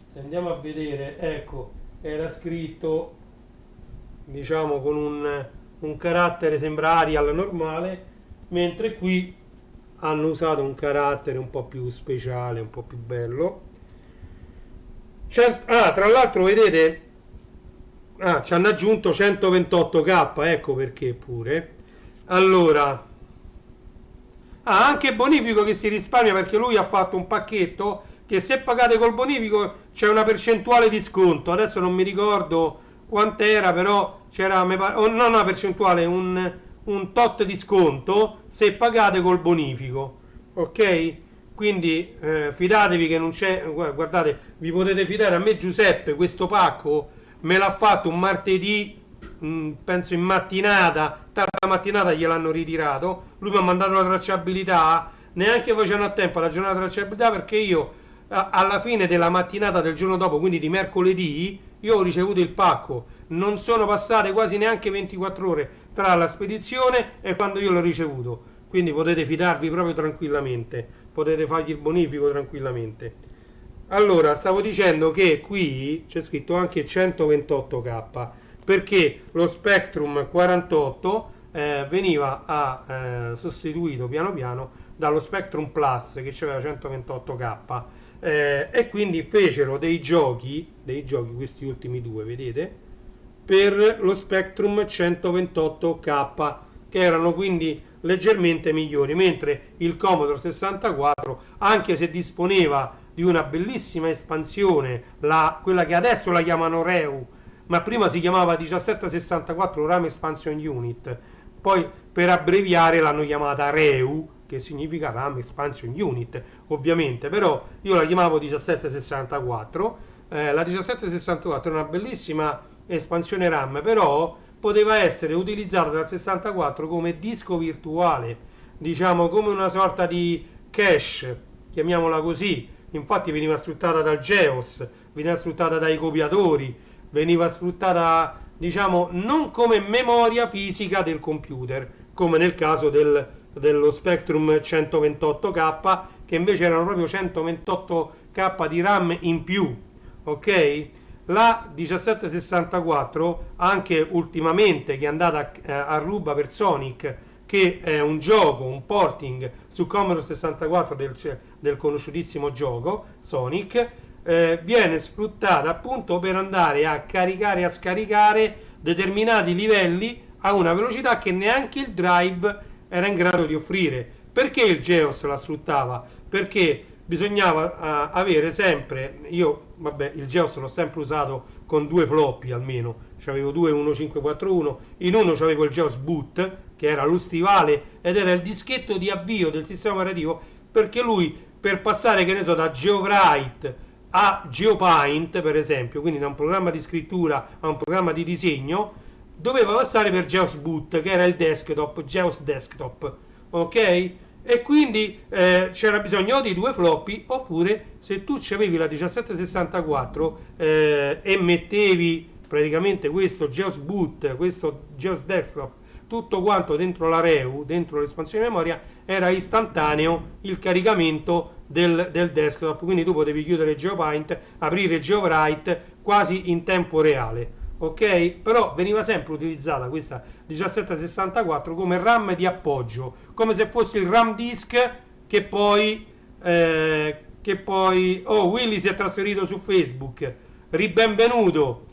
se andiamo a vedere, ecco, era scritto diciamo con un carattere, sembra Arial normale, mentre qui hanno usato un carattere un po' più speciale, un po' più bello. Tra l'altro vedete, ci hanno aggiunto 128k, ecco perché pure. Allora, anche bonifico che si risparmia, perché lui ha fatto un pacchetto che se pagate col bonifico c'è una percentuale di sconto, adesso non mi ricordo quant'era, però c'era non una percentuale, un tot di sconto se pagate col bonifico, ok? Quindi fidatevi che non c'è, guardate, vi potete fidare. A me Giuseppe questo pacco me l'ha fatto un martedì, penso in mattinata, tarda mattinata gliel'hanno ritirato, lui mi ha mandato la tracciabilità, neanche facendo a tempo la giornata di tracciabilità, perché io alla fine della mattinata del giorno dopo, quindi di mercoledì, io ho ricevuto il pacco, non sono passate quasi neanche 24 ore tra la spedizione e quando io l'ho ricevuto, quindi potete fidarvi proprio tranquillamente, potete fargli il bonifico tranquillamente. Allora, stavo dicendo che qui c'è scritto anche 128k, perché lo Spectrum 48 veniva sostituito piano piano dallo Spectrum Plus che aveva 128k, e quindi fecero dei giochi, questi ultimi due, vedete, per lo Spectrum 128k, che erano quindi leggermente migliori, mentre il Commodore 64, anche se disponeva di una bellissima espansione, quella che adesso la chiamano REU, ma prima si chiamava 1764 RAM Expansion Unit, poi per abbreviare l'hanno chiamata REU, che significa RAM Expansion Unit, ovviamente, però io la chiamavo 1764. La 1764 è una bellissima espansione RAM, però poteva essere utilizzato dal 64 come disco virtuale, diciamo come una sorta di cache, chiamiamola così. Infatti veniva sfruttata dal GEOS, veniva sfruttata dai copiatori, veniva sfruttata, diciamo, non come memoria fisica del computer, come nel caso dello Spectrum 128k, che invece erano proprio 128k di RAM in più, ok? La 1764, anche ultimamente, che è andata a ruba per Sonic, che è un gioco, un porting su Commodore 64 del conosciutissimo gioco Sonic, viene sfruttata appunto per andare a caricare e a scaricare determinati livelli a una velocità che neanche il drive era in grado di offrire. Perché il GEOS la sfruttava? Perché bisognava avere sempre, io vabbè il GEOS l'ho sempre usato con due floppy almeno, c'avevo due 1541, in uno c'avevo il GEOS boot che era lo stivale ed era il dischetto di avvio del sistema operativo, perché lui per passare, che ne so, da GeoWrite a GeoPaint per esempio, quindi da un programma di scrittura a un programma di disegno, doveva passare per GEOS boot, che era il desktop, GEOS desktop, ok? E quindi c'era bisogno di due floppy, oppure se tu avevi la 1764 e mettevi praticamente questo GEOS boot, questo GEOS desktop, tutto quanto dentro la REU, dentro l'espansione di memoria, era istantaneo il caricamento del desktop, quindi tu potevi chiudere GeoPaint, aprire GeoWrite quasi in tempo reale, ok? Però veniva sempre utilizzata questa 1764 come RAM di appoggio, come se fosse il RAM disk che poi oh, Willy si è trasferito su Facebook, ribenvenuto,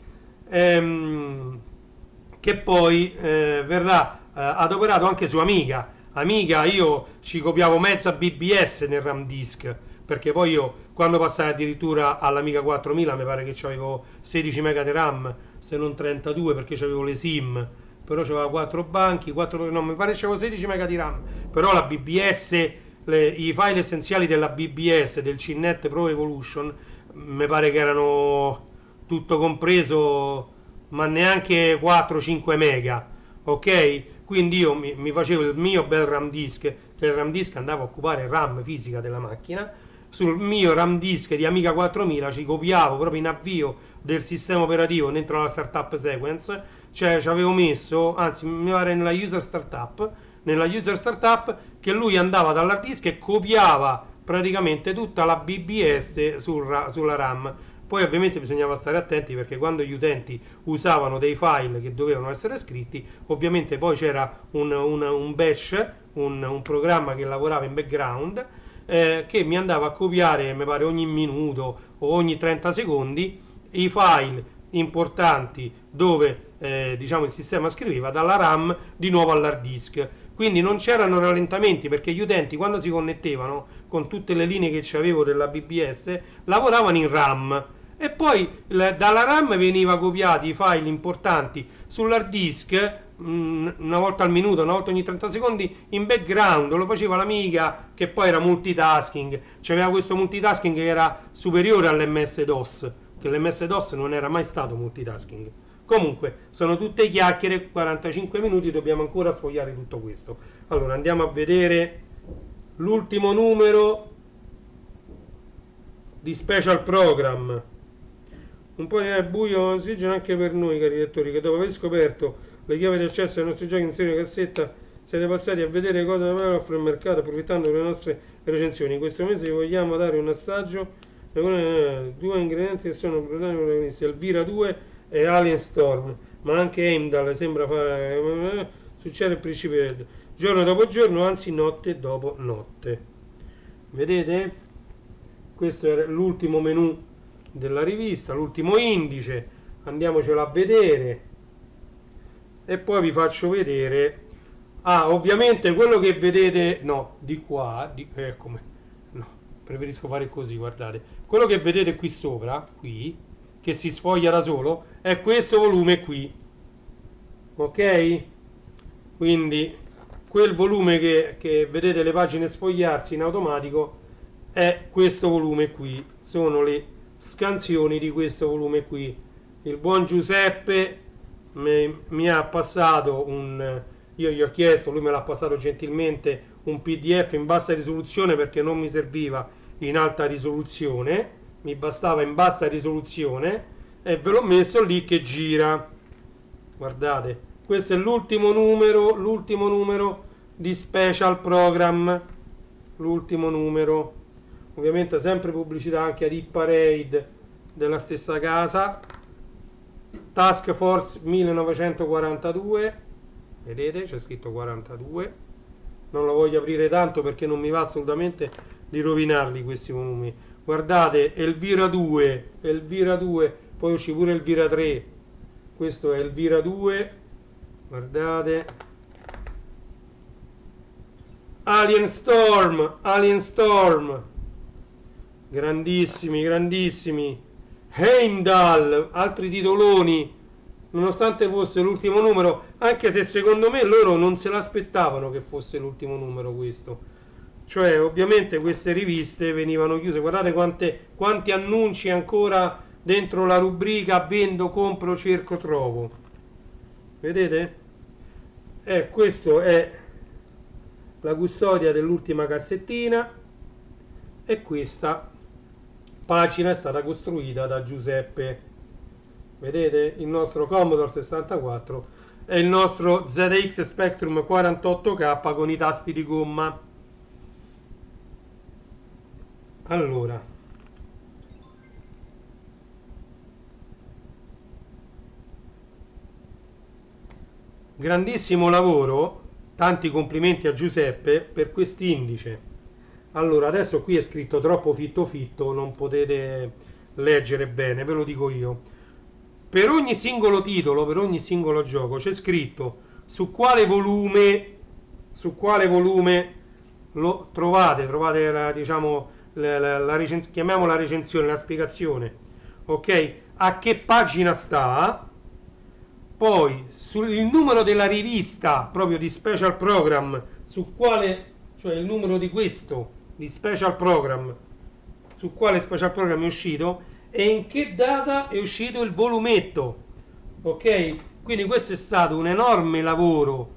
che poi verrà adoperato anche su Amiga. Amiga, io ci copiavo mezza BBS nel RAM disk, perché poi io quando passai addirittura all'Amiga 4000 mi pare che avevo 16 MB di RAM, se non 32, perché avevo le SIM, però c'aveva 4 banchi, 4, no, mi pare che avevo 16 MB di RAM, però la BBS, i file essenziali della BBS, del CNET Pro Evolution, mi pare che erano tutto compreso, ma neanche 4-5 mega, ok? Quindi io mi facevo il mio bel RAM disk, che il RAM disk andava a occupare RAM fisica della macchina, sul mio RAM disk di Amiga 4000 ci copiavo proprio in avvio del sistema operativo dentro la startup sequence, cioè ci avevo messo, anzi mi pare nella user startup, che lui andava dall'hard disk e copiava praticamente tutta la BBS sulla RAM. Poi ovviamente bisognava stare attenti, perché quando gli utenti usavano dei file che dovevano essere scritti, ovviamente poi c'era un bash, un programma che lavorava in background, che mi andava a copiare, mi pare ogni minuto o ogni 30 secondi, i file importanti dove diciamo il sistema scriveva dalla RAM di nuovo all'hard disk. Quindi non c'erano rallentamenti, perché gli utenti quando si connettevano con tutte le linee che c'avevo della BBS lavoravano in RAM, e poi dalla RAM veniva copiati i file importanti sull'hard disk una volta al minuto, una volta ogni 30 secondi in background. Lo faceva l'Amiga, che poi era multitasking, c'aveva questo multitasking che era superiore all'MS-DOS, che l'MS-DOS non era mai stato multitasking. Comunque sono tutte chiacchiere, 45 minuti, dobbiamo ancora sfogliare tutto questo. Allora andiamo a vedere l'ultimo numero di Special Program. Un po' di buio ossigeno anche per noi, cari lettori, che dopo aver scoperto le chiavi di accesso ai nostri giochi insieme in cassetta siete passati a vedere cosa offre il mercato, approfittando delle nostre recensioni. Questo mese vi vogliamo dare un assaggio di due ingredienti che sono protagonisti, Elvira 2 e Alien Storm, ma anche Heimdall sembra fare succede il principio Red, giorno dopo giorno, anzi notte dopo notte. Vedete? Questo è l'ultimo menu della rivista, l'ultimo indice, andiamocelo a vedere e poi vi faccio vedere. Ovviamente quello che vedete, no, di qua, come, no, preferisco fare così, guardate, quello che vedete qui sopra, qui, che si sfoglia da solo, è questo volume qui, ok? Quindi quel volume che vedete le pagine sfogliarsi in automatico è questo volume qui, sono le scansioni di questo volume qui. Il buon Giuseppe mi ha passato io gli ho chiesto, lui me l'ha passato gentilmente, un PDF in bassa risoluzione, perché non mi serviva in alta risoluzione, mi bastava in bassa risoluzione, e ve l'ho messo lì che gira. Guardate, questo è l'ultimo numero di Special Program, l'ultimo numero. Ovviamente sempre pubblicità anche ad Hit Parade della stessa casa. Task Force 1942, vedete c'è scritto 42, non lo voglio aprire tanto perché non mi va assolutamente di rovinarli questi volumi. Guardate, Elvira 2, poi uscì pure Elvira 3, questo è Elvira 2, guardate, Alien Storm, grandissimi, grandissimi. Heimdall, altri titoloni, nonostante fosse l'ultimo numero, anche se secondo me loro non se l'aspettavano che fosse l'ultimo numero questo. Cioè, ovviamente queste riviste venivano chiuse. Guardate quanti annunci ancora dentro la rubrica vendo, compro, cerco, trovo. Vedete? Questo è la custodia dell'ultima cassettina e questa pagina è stata costruita da Giuseppe. Vedete? Il nostro Commodore 64 e il nostro ZX Spectrum 48K con i tasti di gomma. Allora, grandissimo lavoro, tanti complimenti a Giuseppe per quest'indice. Allora, adesso qui è scritto troppo fitto fitto, non potete leggere bene, ve lo dico io. Per ogni singolo titolo, per ogni singolo gioco c'è scritto su quale volume lo trovate diciamo chiamiamola recensione, la spiegazione, ok? A che pagina sta, poi il numero della rivista proprio di Special Program, su quale, cioè il numero di questo di Special Program, su quale Special Program è uscito e in che data è uscito il volumetto, ok? Quindi questo è stato un enorme lavoro,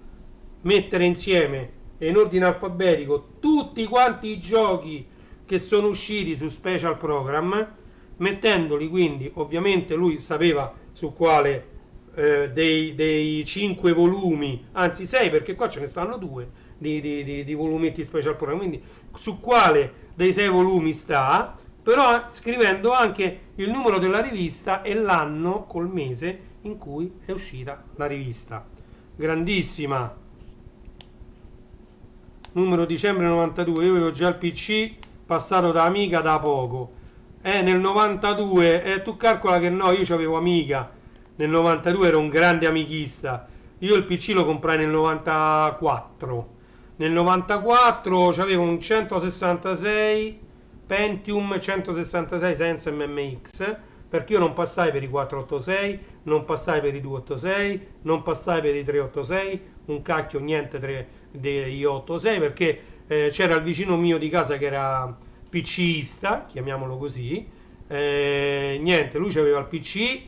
mettere insieme in ordine alfabetico tutti quanti i giochi che sono usciti su Special Program, mettendoli, quindi ovviamente lui sapeva su quale dei 5 volumi, anzi 6 perché qua ce ne stanno 2 di volumetti Special Program, quindi su quale dei 6 volumi sta, però scrivendo anche il numero della rivista e l'anno col mese in cui è uscita la rivista. Grandissima. Numero dicembre 92, io avevo già il PC passato da Amiga da poco. Nel 92, tu calcola che no, io avevo Amiga. Nel 92 ero un grande amichista. Io il PC lo comprai nel 94. Nel 94 avevo un 166 Pentium 166 senza MMX, perché io non passai per i 486, non passai per i 286, non passai per i 386, un cacchio niente dei 86, perché c'era il vicino mio di casa che era PCista, chiamiamolo così, niente, lui aveva il PC,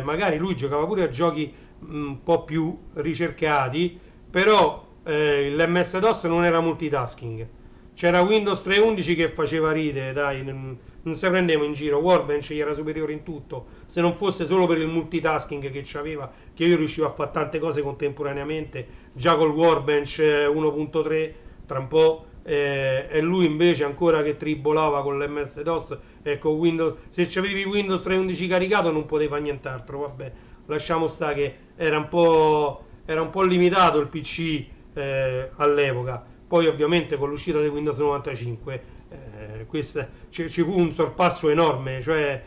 magari lui giocava pure a giochi un po' più ricercati, però l'MS-DOS non era multitasking. C'era Windows 3.11 che faceva ridere, dai, non si prendeva in giro. Warbench gli era superiore in tutto, se non fosse solo per il multitasking che c'aveva, che io riuscivo a fare tante cose contemporaneamente, già col Warbench 1.3, tra un po', e lui invece ancora che tribolava con l'MS-DOS e con Windows, se c'avevi Windows 3.11 caricato non potevi fare nient'altro, vabbè, lasciamo stare che era un po' limitato il PC all'epoca. Poi ovviamente con l'uscita di Windows 95 ci fu un sorpasso enorme, cioè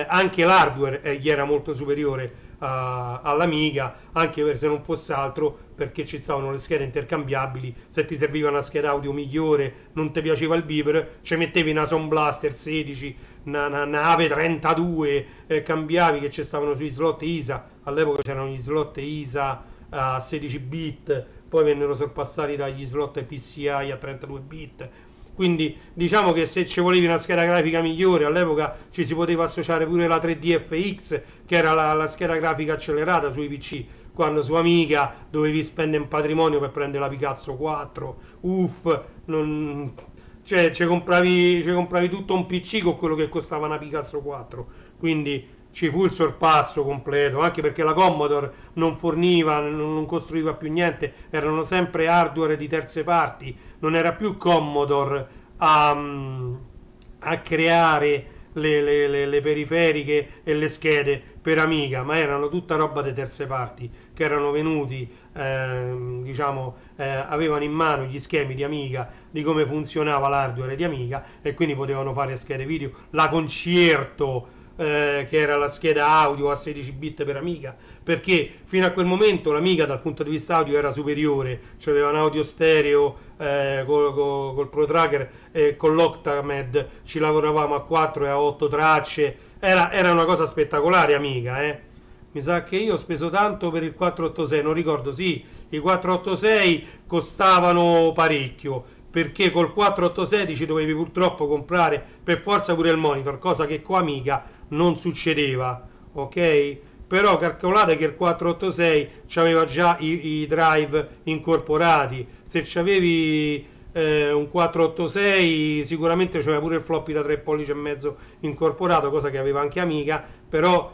anche l'hardware gli era molto superiore all'Amiga, anche se non fosse altro perché ci stavano le schede intercambiabili. Se ti serviva una scheda audio migliore, non ti piaceva il beeper, ci mettevi una Sound Blaster 16, una Ave 32, cambiavi, che ci stavano sui slot ISA. All'epoca c'erano gli slot ISA a 16 bit, poi vennero sorpassati dagli slot PCI a 32 bit. Quindi diciamo che se ci volevi una scheda grafica migliore, all'epoca ci si poteva associare pure la 3DFX, che era la scheda grafica accelerata sui PC, quando su Amiga dovevi spendere un patrimonio per prendere la Picasso 4. Cioè ci compravi tutto un PC con quello che costava una Picasso 4. Quindi ci fu il sorpasso completo, anche perché la Commodore non forniva, non costruiva più niente, erano sempre hardware di terze parti, non era più Commodore a creare le periferiche e le schede per Amiga, ma erano tutta roba di terze parti che erano venuti, avevano in mano gli schemi di Amiga, di come funzionava l'hardware di Amiga, e quindi potevano fare schede video. La Concierto che era la scheda audio a 16 bit per Amiga, perché fino a quel momento l'Amiga dal punto di vista audio era superiore, cioè aveva un audio stereo col Pro Tracker e con l'Octamed ci lavoravamo a 4 e a 8 tracce, era una cosa spettacolare Amiga, Mi sa che io ho speso tanto per il 486, non ricordo, sì, i 486 costavano parecchio, perché col 486 ci dovevi purtroppo comprare per forza pure il monitor, cosa che con Amiga non succedeva, ok? Però calcolate che il 486 aveva già i drive incorporati, se c'avevi un 486 sicuramente c'aveva pure il floppy da 3 pollici e mezzo incorporato, cosa che aveva anche Amiga, però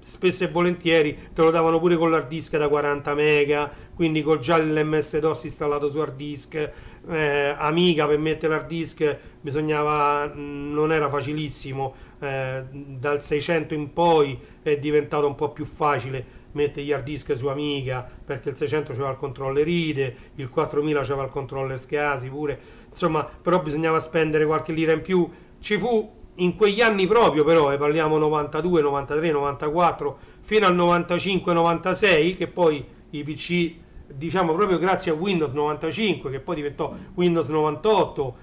spesso e volentieri te lo davano pure con l'hard disk da 40 mega, quindi con già l'MS-DOS installato su hard disk. Amiga per mettere l'hard disk bisognava, non era facilissimo, dal 600 in poi è diventato un po' più facile mettere gli hard disk su Amiga, perché il 600 c'aveva il controller IDE, il 4000 c'aveva il controller SCSI pure, insomma, però bisognava spendere qualche lira in più. Ci fu in quegli anni proprio, però parliamo 92, 93, 94 fino al 95, 96, che poi i PC, diciamo proprio grazie a Windows 95 che poi diventò Windows 98,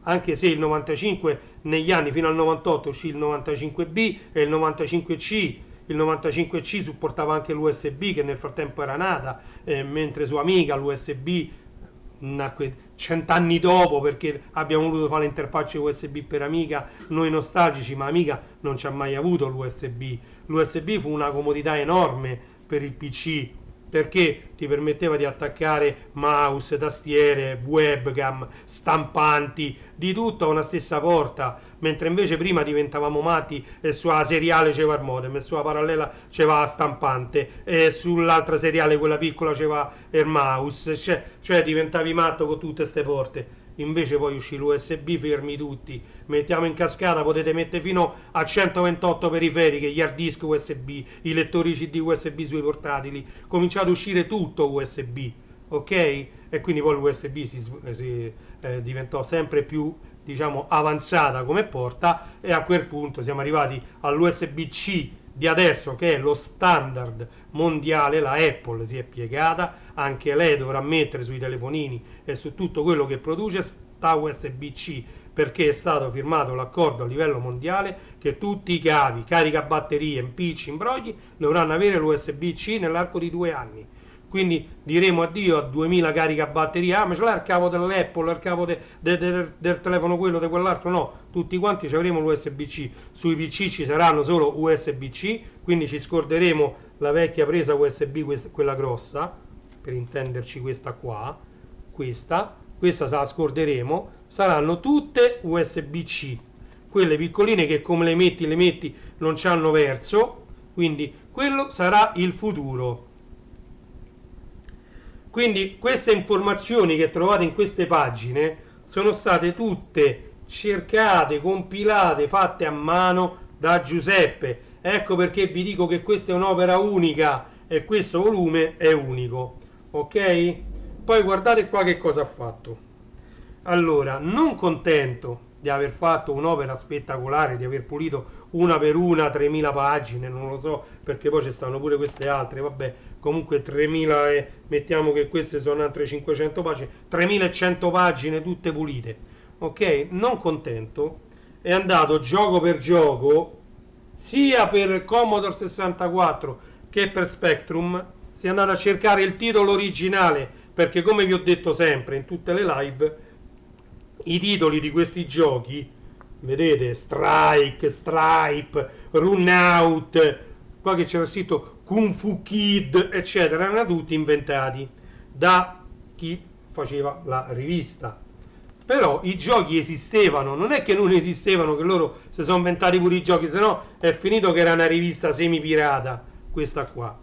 anche se il 95 negli anni fino al 98 uscì il 95B e il 95C. Il 95C supportava anche l'USB che nel frattempo era nata, mentre su Amiga l'USB nacque 100 anni dopo, perché abbiamo voluto fare l'interfaccia USB per Amiga, noi nostalgici, ma Amiga non ci ha mai avuto l'USB. L'USB fu una comodità enorme per il PC, perché ti permetteva di attaccare mouse, tastiere, webcam, stampanti, di tutto a una stessa porta, mentre invece prima diventavamo matti e sulla seriale c'era il modem, e sulla parallela c'era la stampante, e sull'altra seriale, quella piccola, c'era il mouse, cioè diventavi matto con tutte queste porte. Invece poi uscì l'USB, fermi tutti, mettiamo in cascata, potete mettere fino a 128 periferiche, gli hard disk USB, i lettori CD USB sui portatili, cominciato a uscire tutto USB, ok? E quindi poi l'USB diventò sempre più, diciamo, avanzata come porta, e a quel punto siamo arrivati all'USB-C di adesso, che è lo standard mondiale. La Apple si è piegata, anche lei dovrà mettere sui telefonini e su tutto quello che produce sta USB-C, perché è stato firmato l'accordo a livello mondiale che tutti i cavi, carica batterie, impicci, imbrogli dovranno avere l'USB-C nell'arco di 2 anni. Quindi diremo addio a 2000 carica batteria, ma ce l'ha il cavo dell'Apple, il cavo del telefono, quello, di quell'altro, no, tutti quanti ci avremo l'USB-C, sui PC ci saranno solo USB-C, quindi ci scorderemo la vecchia presa USB, quella grossa, per intenderci questa qua, questa se la scorderemo, saranno tutte USB-C, quelle piccoline che come le metti non c'hanno verso, quindi quello sarà il futuro. Quindi queste informazioni che trovate in queste pagine sono state tutte cercate, compilate, fatte a mano da Giuseppe. Ecco perché vi dico che questa è un'opera unica e questo volume è unico. Ok? Poi guardate qua che cosa ha fatto. Allora, non contento di aver fatto un'opera spettacolare, di aver pulito una per una 3000 pagine, non lo so, perché poi ci stanno pure queste altre, vabbè, comunque 3000 e mettiamo che queste sono altre 500 pagine, 3100 pagine tutte pulite, ok? Non contento, è andato gioco per gioco, sia per Commodore 64 che per Spectrum, si è andato a cercare il titolo originale, perché come vi ho detto sempre in tutte le live, i titoli di questi giochi, vedete, Strike, Stripe, Run Out, qua che c'era scritto Kung Fu Kid, eccetera, erano tutti inventati da chi faceva la rivista. Però i giochi esistevano, non è che non esistevano, che loro si sono inventati pure i giochi, se no è finito che era una rivista semi-pirata, questa qua.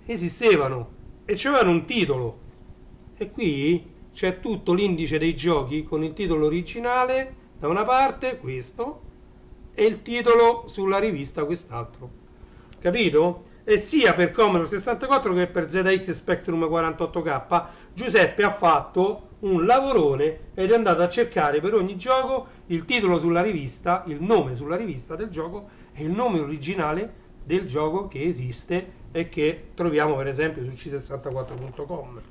Esistevano e c'avevano un titolo, e qui c'è tutto l'indice dei giochi con il titolo originale da una parte, questo, e il titolo sulla rivista quest'altro, capito? E sia per Commodore 64 che per ZX Spectrum 48K Giuseppe ha fatto un lavorone ed è andato a cercare per ogni gioco il titolo sulla rivista, il nome sulla rivista del gioco e il nome originale del gioco che esiste e che troviamo per esempio su c64.com.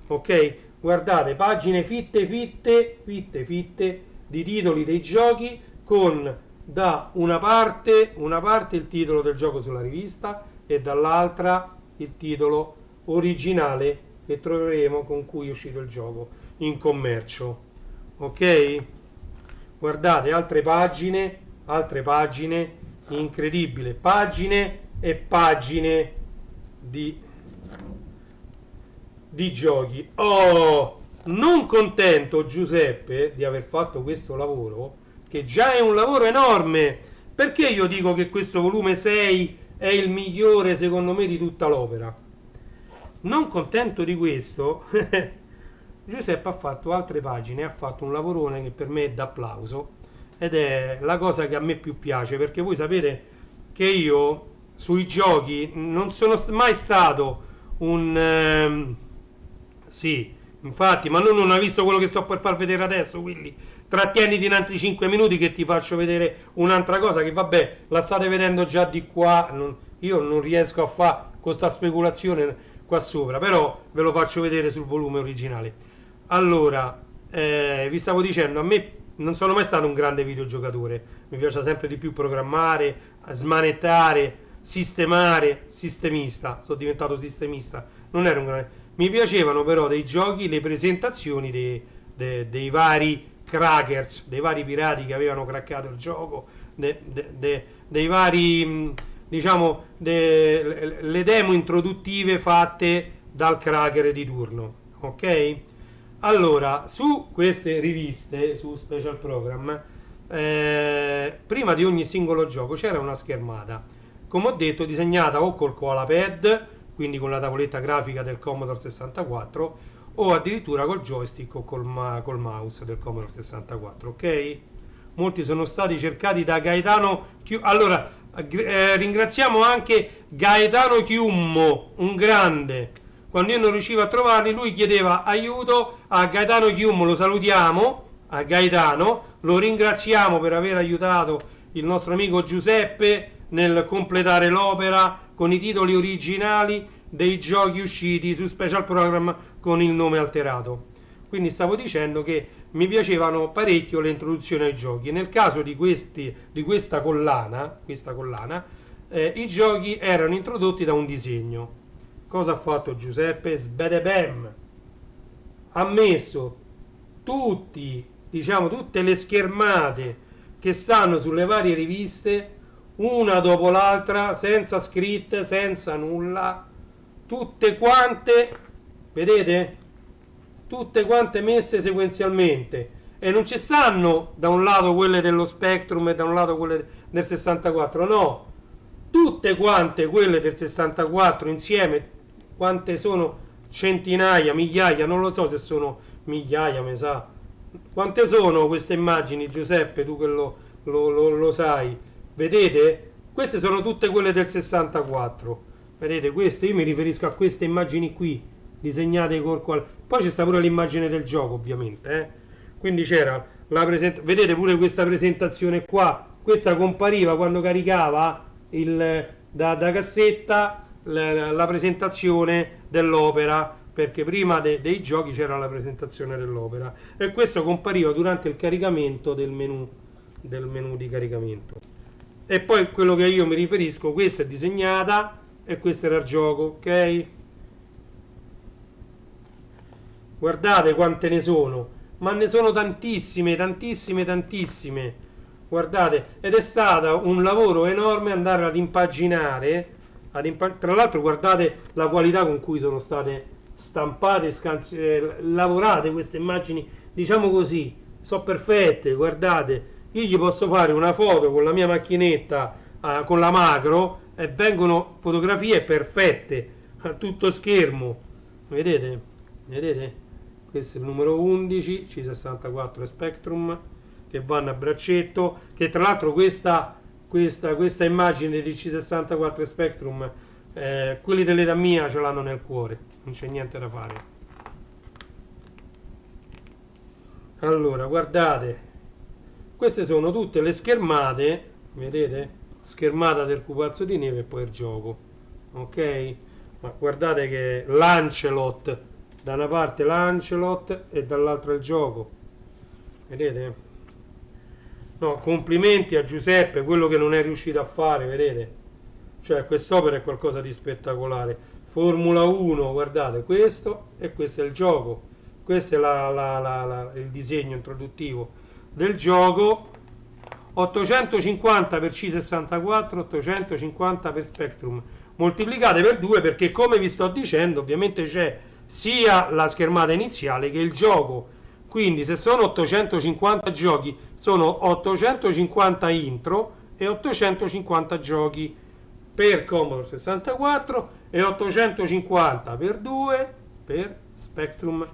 Ok? Guardate, pagine fitte di titoli dei giochi con da una parte il titolo del gioco sulla rivista e dall'altra il titolo originale che troveremo con cui è uscito il gioco in commercio. Ok? Guardate, altre pagine, incredibile, pagine e pagine di giochi. Oh, non contento Giuseppe di aver fatto questo lavoro, che già è un lavoro enorme. Perché io dico che questo volume 6 è il migliore secondo me di tutta l'opera? Non contento di questo, Giuseppe ha fatto altre pagine, ha fatto un lavorone che per me è d'applauso ed è la cosa che a me più piace, perché voi sapete che io sui giochi non sono mai stato un sì, infatti, ma non hai visto quello che sto per far vedere adesso, quindi trattieniti in altri 5 minuti che ti faccio vedere un'altra cosa che vabbè, la state vedendo già di qua, io non riesco a fare questa speculazione qua sopra, però ve lo faccio vedere sul volume originale. Allora, vi stavo dicendo, a me non sono mai stato un grande videogiocatore, mi piace sempre di più programmare, smanettare, sistemare, sistemista, sono diventato sistemista, non ero un grande... Mi piacevano però dei giochi, le presentazioni dei vari crackers, dei vari pirati che avevano craccato il gioco, dei vari, diciamo, le demo introduttive fatte dal cracker di turno. Ok? Allora, su queste riviste, su Special Program, prima di ogni singolo gioco c'era una schermata, come ho detto, disegnata o col koala pad, quindi con la tavoletta grafica del Commodore 64, o addirittura col joystick o col mouse del Commodore 64, ok? Molti sono stati cercati da Gaetano allora, ringraziamo anche Gaetano Chiummo, un grande. Quando io non riuscivo a trovarli, lui chiedeva aiuto a Gaetano Chiummo, lo salutiamo, a Gaetano, lo ringraziamo per aver aiutato il nostro amico Giuseppe nel completare l'opera con i titoli originali dei giochi usciti su Special Program con il nome alterato. Quindi stavo dicendo che mi piacevano parecchio le introduzioni ai giochi. Nel caso di questa collana, i giochi erano introdotti da un disegno. Cosa ha fatto Giuseppe? Sbedebem! Ha messo tutte le schermate che stanno sulle varie riviste, una dopo l'altra, senza scritte, senza nulla, tutte quante, vedete? Tutte quante messe sequenzialmente, e non ci stanno da un lato quelle dello Spectrum e da un lato quelle del 64, no, tutte quante quelle del 64 insieme. Quante sono? Centinaia, migliaia, non lo so se sono migliaia, mi sa. Quante sono queste immagini, Giuseppe, tu che lo sai? Vedete? Queste sono tutte quelle del 64. Vedete, queste, io mi riferisco a queste immagini qui, disegnate col qual... Poi c'è sta pure l'immagine del gioco, ovviamente, Quindi c'era la presentazione, vedete pure questa presentazione qua, questa compariva quando caricava da cassetta la presentazione dell'opera, perché prima dei giochi c'era la presentazione dell'opera, e questo compariva durante il caricamento del menu di caricamento. E poi quello che io mi riferisco, questa è disegnata e questo era il gioco, ok? Guardate quante ne sono, ma ne sono tantissime. Guardate, ed è stato un lavoro enorme andare ad impaginare, tra l'altro guardate la qualità con cui sono state stampate, lavorate queste immagini, diciamo così, sono perfette. Guardate, io gli posso fare una foto con la mia macchinetta, con la macro, e vengono fotografie perfette a tutto schermo. Vedete? Questo è il numero 11 C64 Spectrum, che vanno a braccetto, che tra l'altro questa immagine di C64 Spectrum, quelli dell'età mia ce l'hanno nel cuore, non c'è niente da fare. Allora, guardate, queste sono tutte le schermate, vedete? Schermata del pupazzo di neve e poi il gioco, ok? Ma guardate che Lancelot, da una parte Lancelot e dall'altra il gioco, vedete? No, complimenti a Giuseppe, quello che non è riuscito a fare, vedete? Cioè, quest'opera è qualcosa di spettacolare. Formula 1, guardate, questo e questo è il gioco. Questo è il disegno introduttivo del gioco. 850 per C64, 850 per Spectrum. Moltiplicate per 2 perché, come vi sto dicendo, ovviamente c'è sia la schermata iniziale che il gioco. Quindi se sono 850 giochi, sono 850 intro e 850 giochi per Commodore 64 e 850 per 2 per Spectrum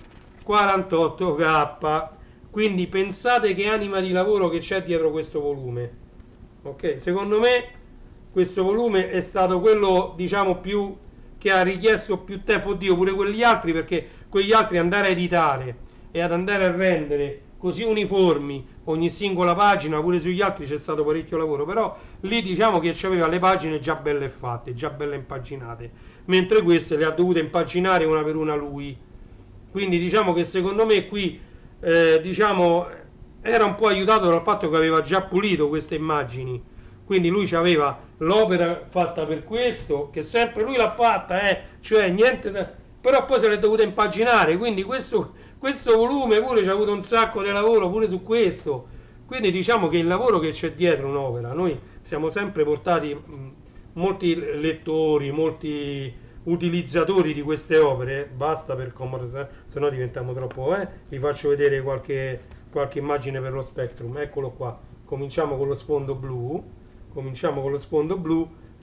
48K. Quindi pensate che anima di lavoro che c'è dietro questo volume. Ok, secondo me questo volume è stato quello, diciamo, più che ha richiesto più tempo. Oddio, pure quegli altri, perché quegli altri andare a editare e ad andare a rendere così uniformi ogni singola pagina, pure sugli altri c'è stato parecchio lavoro, però lì diciamo che c'aveva le pagine già belle fatte, già belle impaginate, mentre queste le ha dovute impaginare una per una lui. Quindi diciamo che secondo me qui diciamo era un po' aiutato dal fatto che aveva già pulito queste immagini, quindi lui aveva l'opera fatta per questo, che sempre lui l'ha fatta, cioè niente da... però poi se l'è dovuta impaginare, quindi questo volume pure ci ha avuto un sacco di lavoro pure su questo. Quindi diciamo che il lavoro che c'è dietro un'opera, noi siamo sempre portati molti lettori, molti utilizzatori di queste opere, basta per Commodore, se no diventiamo troppo, vi faccio vedere qualche immagine per lo Spectrum, eccolo qua. Cominciamo con lo sfondo blu,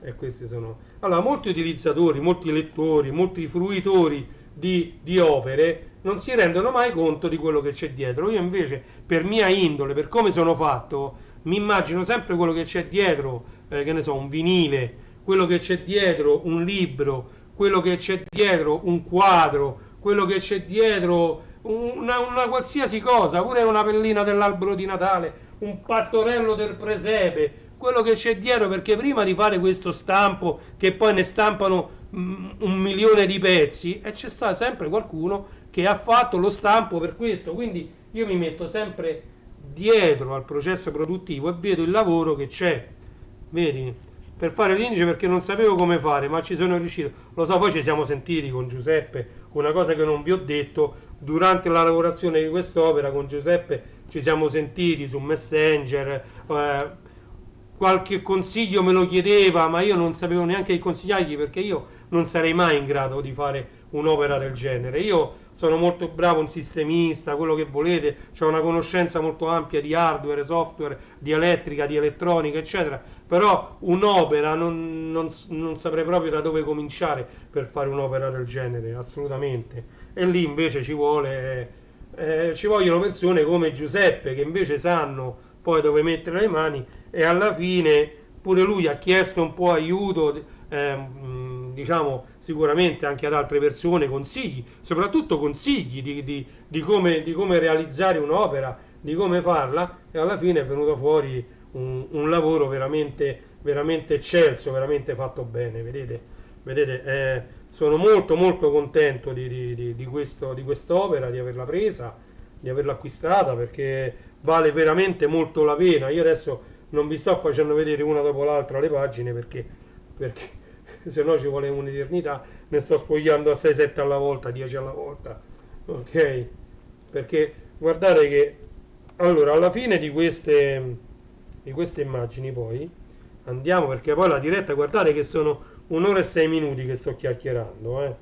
e questi sono... Allora, molti utilizzatori, molti lettori, molti fruitori di opere non si rendono mai conto di quello che c'è dietro. Io invece, per mia indole, per come sono fatto, mi immagino sempre quello che c'è dietro, che ne so, un vinile, quello che c'è dietro un libro, quello che c'è dietro un quadro, quello che c'è dietro una qualsiasi cosa, pure una pellina dell'albero di Natale, un pastorello del presepe, quello che c'è dietro, perché prima di fare questo stampo, che poi ne stampano 1 milione di pezzi, e c'è sta sempre qualcuno che ha fatto lo stampo per questo. Quindi io mi metto sempre dietro al processo produttivo e vedo il lavoro che c'è, vedi? Per fare l'indice, perché non sapevo come fare, ma ci sono riuscito. Lo so, poi ci siamo sentiti con Giuseppe, una cosa che non vi ho detto, durante la lavorazione di quest'opera con Giuseppe ci siamo sentiti su Messenger, qualche consiglio me lo chiedeva, ma io non sapevo neanche consigliargli, perché io non sarei mai in grado di fare un'opera del genere. Io sono molto bravo, un sistemista, quello che volete, ho una conoscenza molto ampia di hardware, software, di elettrica, di elettronica, eccetera, però un'opera non saprei proprio da dove cominciare per fare un'opera del genere, assolutamente. E lì invece ci vogliono persone come Giuseppe, che invece sanno poi dove mettere le mani, e alla fine pure lui ha chiesto un po' aiuto, diciamo sicuramente anche ad altre persone, consigli, soprattutto consigli di come realizzare un'opera, di come farla, e alla fine è venuto fuori un lavoro veramente, veramente eccelso, veramente fatto bene, vedete, sono molto molto contento di quest'opera, di averla presa, di averla acquistata, perché vale veramente molto la pena. Io adesso non vi sto facendo vedere una dopo l'altra le pagine, perché se no ci vuole un'eternità, ne sto spogliando a 6-7 alla volta, 10 alla volta, ok? Perché guardate che allora alla fine di queste immagini poi andiamo, perché poi la diretta, guardate che sono 1 ora e 6 minuti che sto chiacchierando,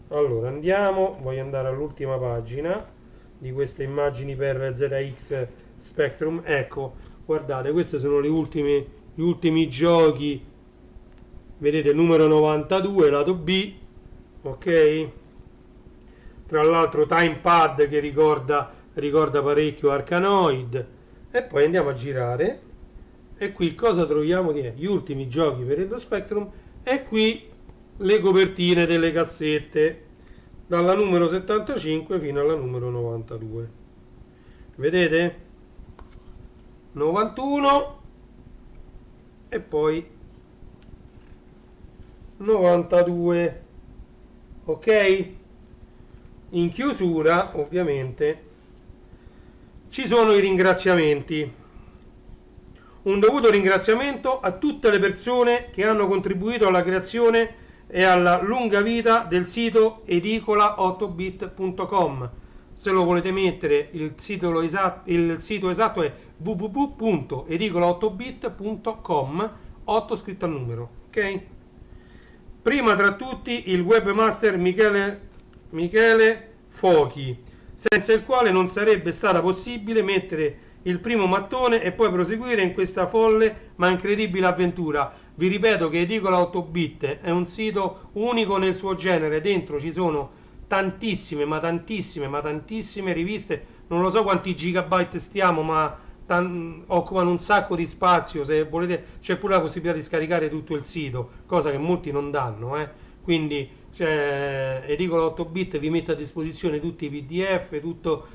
allora andiamo, voglio andare all'ultima pagina di queste immagini per ZX Spectrum. Ecco, guardate, questi sono gli ultimi giochi, vedete, numero 92 lato B, ok? Tra l'altro timepad che ricorda parecchio Arkanoid. E poi andiamo a girare, e qui cosa troviamo? Gli ultimi giochi per il Spectrum, e qui le copertine delle cassette dalla numero 75 fino alla numero 92. vedete? 91 e poi 92, ok? In chiusura ovviamente ci sono i ringraziamenti. Un dovuto ringraziamento a tutte le persone che hanno contribuito alla creazione e alla lunga vita del sito edicola8bit.com. Se lo volete mettere, il sito esatto è www.edicola8bit.com, 8 scritto al numero, ok? Prima tra tutti il webmaster Michele Fochi, senza il quale non sarebbe stata possibile mettere il primo mattone e poi proseguire in questa folle ma incredibile avventura. Vi ripeto che Edicola 8 bit è un sito unico nel suo genere, dentro ci sono tantissime riviste, non lo so quanti gigabyte stiamo, ma occupano un sacco di spazio. Se volete c'è pure la possibilità di scaricare tutto il sito, cosa che molti non danno, quindi Edicola 8 bit vi mette a disposizione tutti i PDF, tutto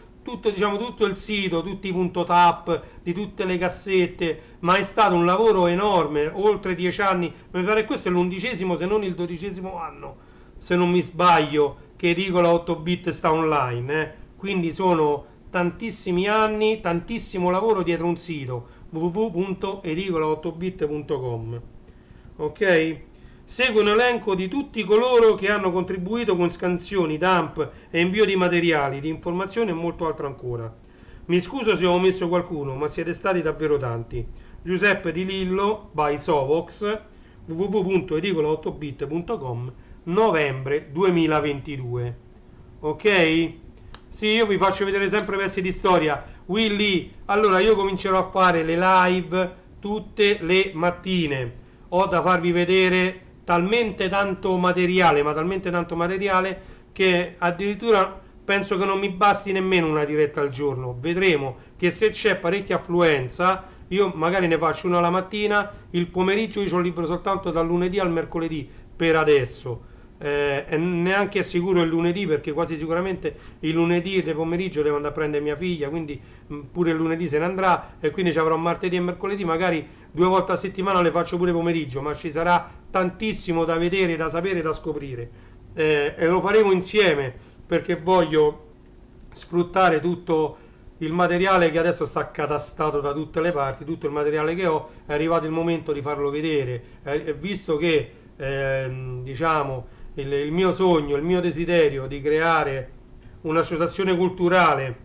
il sito, tutti i punto tap di tutte le cassette, ma è stato un lavoro enorme, oltre 10 anni, mi pare che questo è l'11° se non il 12° anno, se non mi sbaglio, che Edicola 8 bit sta online, quindi sono tantissimi anni, tantissimo lavoro dietro un sito, www.edicola8bit.com, ok? Segue un elenco di tutti coloro che hanno contribuito con scansioni, dump e invio di materiali, di informazioni e molto altro ancora. Mi scuso se ho omesso qualcuno, ma siete stati davvero tanti. Giuseppe Di Lillo, by Sovox, www.edicola8bit.com, novembre 2022. Ok? Sì, io vi faccio vedere sempre pezzi di storia. Willy, allora io comincerò a fare le live tutte le mattine. Ho da farvi vedere talmente tanto materiale, ma talmente tanto materiale che addirittura penso che non mi basti nemmeno una diretta al giorno. Vedremo che se c'è parecchia affluenza, io magari ne faccio una la mattina, il pomeriggio io ho libero soltanto dal lunedì al mercoledì per adesso. E neanche è sicuro il lunedì, perché quasi sicuramente il lunedì del pomeriggio devo andare a prendere mia figlia, quindi pure il lunedì se ne andrà, e quindi ci avrò martedì e mercoledì, magari 2 volte a settimana le faccio pure pomeriggio, ma ci sarà tantissimo da vedere, da sapere, da scoprire, e lo faremo insieme, perché voglio sfruttare tutto il materiale che adesso sta catastato da tutte le parti, tutto il materiale che ho. È arrivato il momento di farlo vedere, visto che diciamo il mio sogno, il mio desiderio di creare un'associazione culturale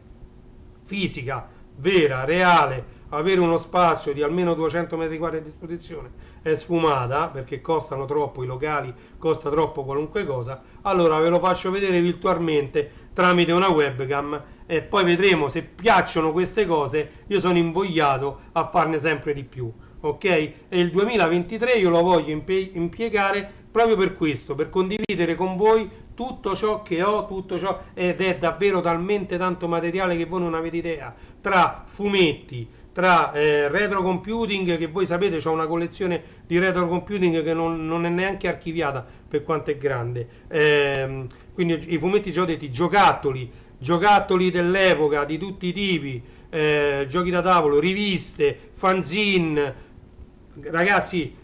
fisica, vera, reale, avere uno spazio di almeno 200 metri quadri a disposizione è sfumata, perché costano troppo i locali, costa troppo qualunque cosa. Allora ve lo faccio vedere virtualmente tramite una webcam e poi vedremo se piacciono queste cose. Io sono invogliato a farne sempre di più, ok? E il 2023 io lo voglio impiegare proprio per questo, per condividere con voi tutto ciò che ho, tutto ciò, ed è davvero talmente tanto materiale che voi non avete idea, tra fumetti, tra retro computing, che voi sapete c'ho una collezione di retro computing che non è neanche archiviata per quanto è grande, quindi i fumetti ci ho detti, giocattoli dell'epoca di tutti i tipi, giochi da tavolo, riviste, fanzine, ragazzi,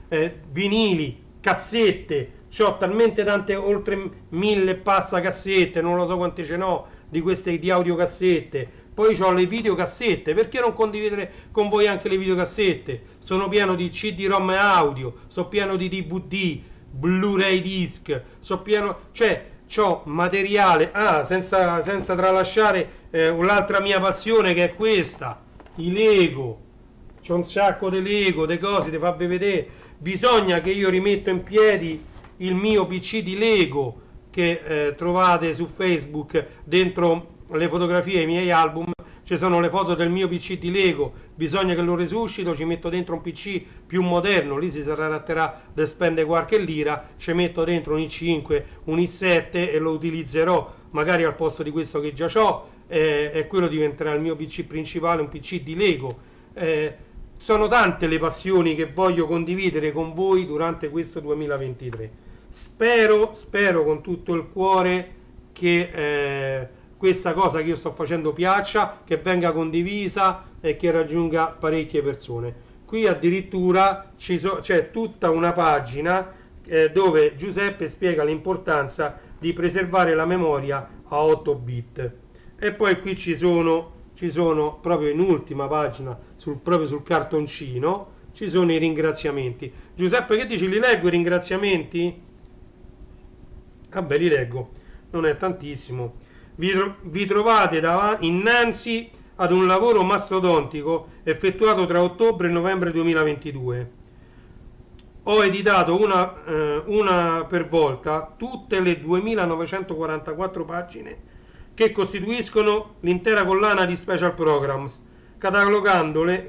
vinili, cassette. C'ho talmente tante, oltre 1000 passa cassette, non lo so quante ce n'ho di queste di audiocassette. Poi c'ho le videocassette, perché non condividere con voi anche le videocassette? Sono pieno di CD-ROM audio, sono pieno di DVD, Blu-ray disc, sono pieno, cioè c'ho materiale, senza tralasciare un'altra mia passione, che è questa, i Lego. C'ho un sacco di Lego, di cose, di farvi vedere. Bisogna che io rimetto in piedi il mio PC di Lego, che trovate su Facebook dentro le fotografie ai miei album. Ci sono le foto del mio PC di Lego, bisogna che lo resuscito, ci metto dentro un PC più moderno, lì si tratterà di spendere qualche lira, ci metto dentro un i5, un i7 e lo utilizzerò magari al posto di questo che già ho, e quello diventerà il mio PC principale, un PC di Lego. Sono tante le passioni che voglio condividere con voi durante questo 2023. Spero con tutto il cuore che questa cosa che io sto facendo piaccia, che venga condivisa e che raggiunga parecchie persone. Qui addirittura c'è tutta una pagina dove Giuseppe spiega l'importanza di preservare la memoria a 8 bit. E poi qui ci sono proprio in ultima pagina, proprio sul cartoncino, ci sono i ringraziamenti. Giuseppe, che dici? Li leggo i ringraziamenti? Vabbè, li leggo, non è tantissimo. Vi trovate innanzi ad un lavoro mastodontico effettuato tra ottobre e novembre 2022. Ho editato una per volta tutte le 2944 pagine che costituiscono l'intera collana di Special Programs, catalogandone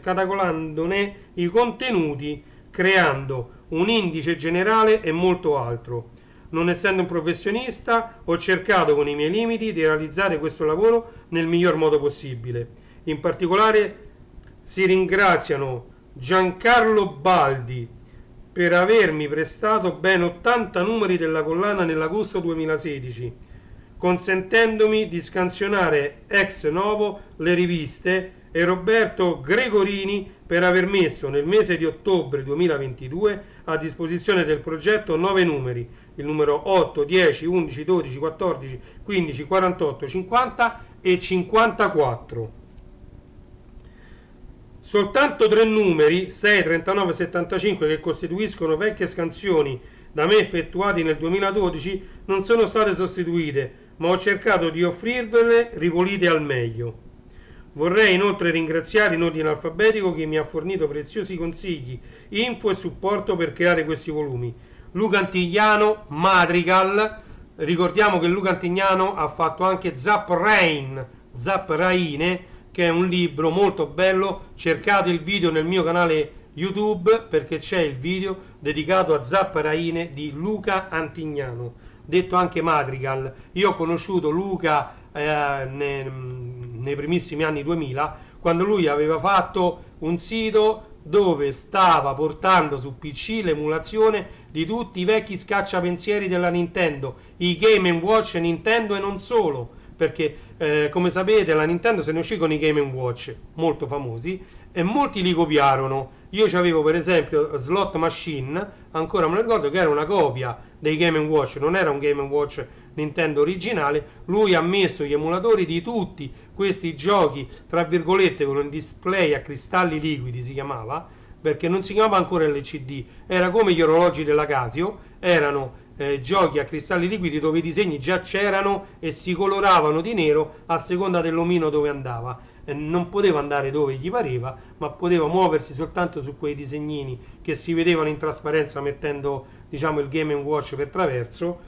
i contenuti, creando un indice generale e molto altro. Non essendo un professionista, ho cercato con i miei limiti di realizzare questo lavoro nel miglior modo possibile. In particolare si ringraziano Giancarlo Baldi per avermi prestato ben 80 numeri della collana nell'agosto 2016, consentendomi di scansionare ex novo le riviste, e Roberto Gregorini per aver messo nel mese di ottobre 2022 a disposizione del progetto 9 numeri, il numero 8, 10, 11, 12, 14, 15, 48, 50 e 54. Soltanto 3 numeri, 6, 39 e 75, che costituiscono vecchie scansioni da me effettuati nel 2012, non sono state sostituite, ma ho cercato di offrirvele ripulite al meglio. Vorrei inoltre ringraziare in ordine alfabetico chi mi ha fornito preziosi consigli, info e supporto per creare questi volumi. Luca Antignano, Madrigal. Ricordiamo che Luca Antignano ha fatto anche Zapraine, che è un libro molto bello. Cercate il video nel mio canale YouTube perché c'è il video dedicato a Zapraine di Luca Antignano, detto anche Madrigal. Io ho conosciuto Luca nei primissimi anni 2000, quando lui aveva fatto un sito dove stava portando su PC l'emulazione di tutti i vecchi scacciapensieri della Nintendo, i Game & Watch Nintendo e non solo, perché come sapete la Nintendo se ne uscì con i Game & Watch molto famosi e molti li copiarono. Io avevo per esempio Slot Machine, ancora me lo ricordo, che era una copia dei Game & Watch, non era un Game & Watch Nintendo originale. Lui ha messo gli emulatori di tutti questi giochi, tra virgolette, con il display a cristalli liquidi si chiamava, perché non si chiamava ancora LCD, era come gli orologi della Casio, erano giochi a cristalli liquidi dove i disegni già c'erano e si coloravano di nero a seconda dell'omino dove andava. Non poteva andare dove gli pareva, ma poteva muoversi soltanto su quei disegnini che si vedevano in trasparenza mettendo, diciamo, il Game & Watch per traverso,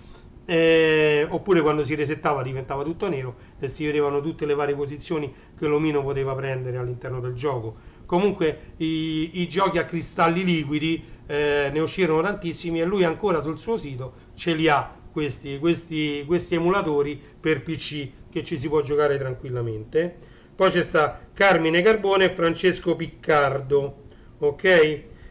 oppure quando si resettava diventava tutto nero e si vedevano tutte le varie posizioni che l'omino poteva prendere all'interno del gioco. Comunque i giochi a cristalli liquidi ne uscirono tantissimi e lui ancora sul suo sito ce li ha questi emulatori per PC che ci si può giocare tranquillamente. Poi c'è sta Carmine Carbone e Francesco Piccardo, ok?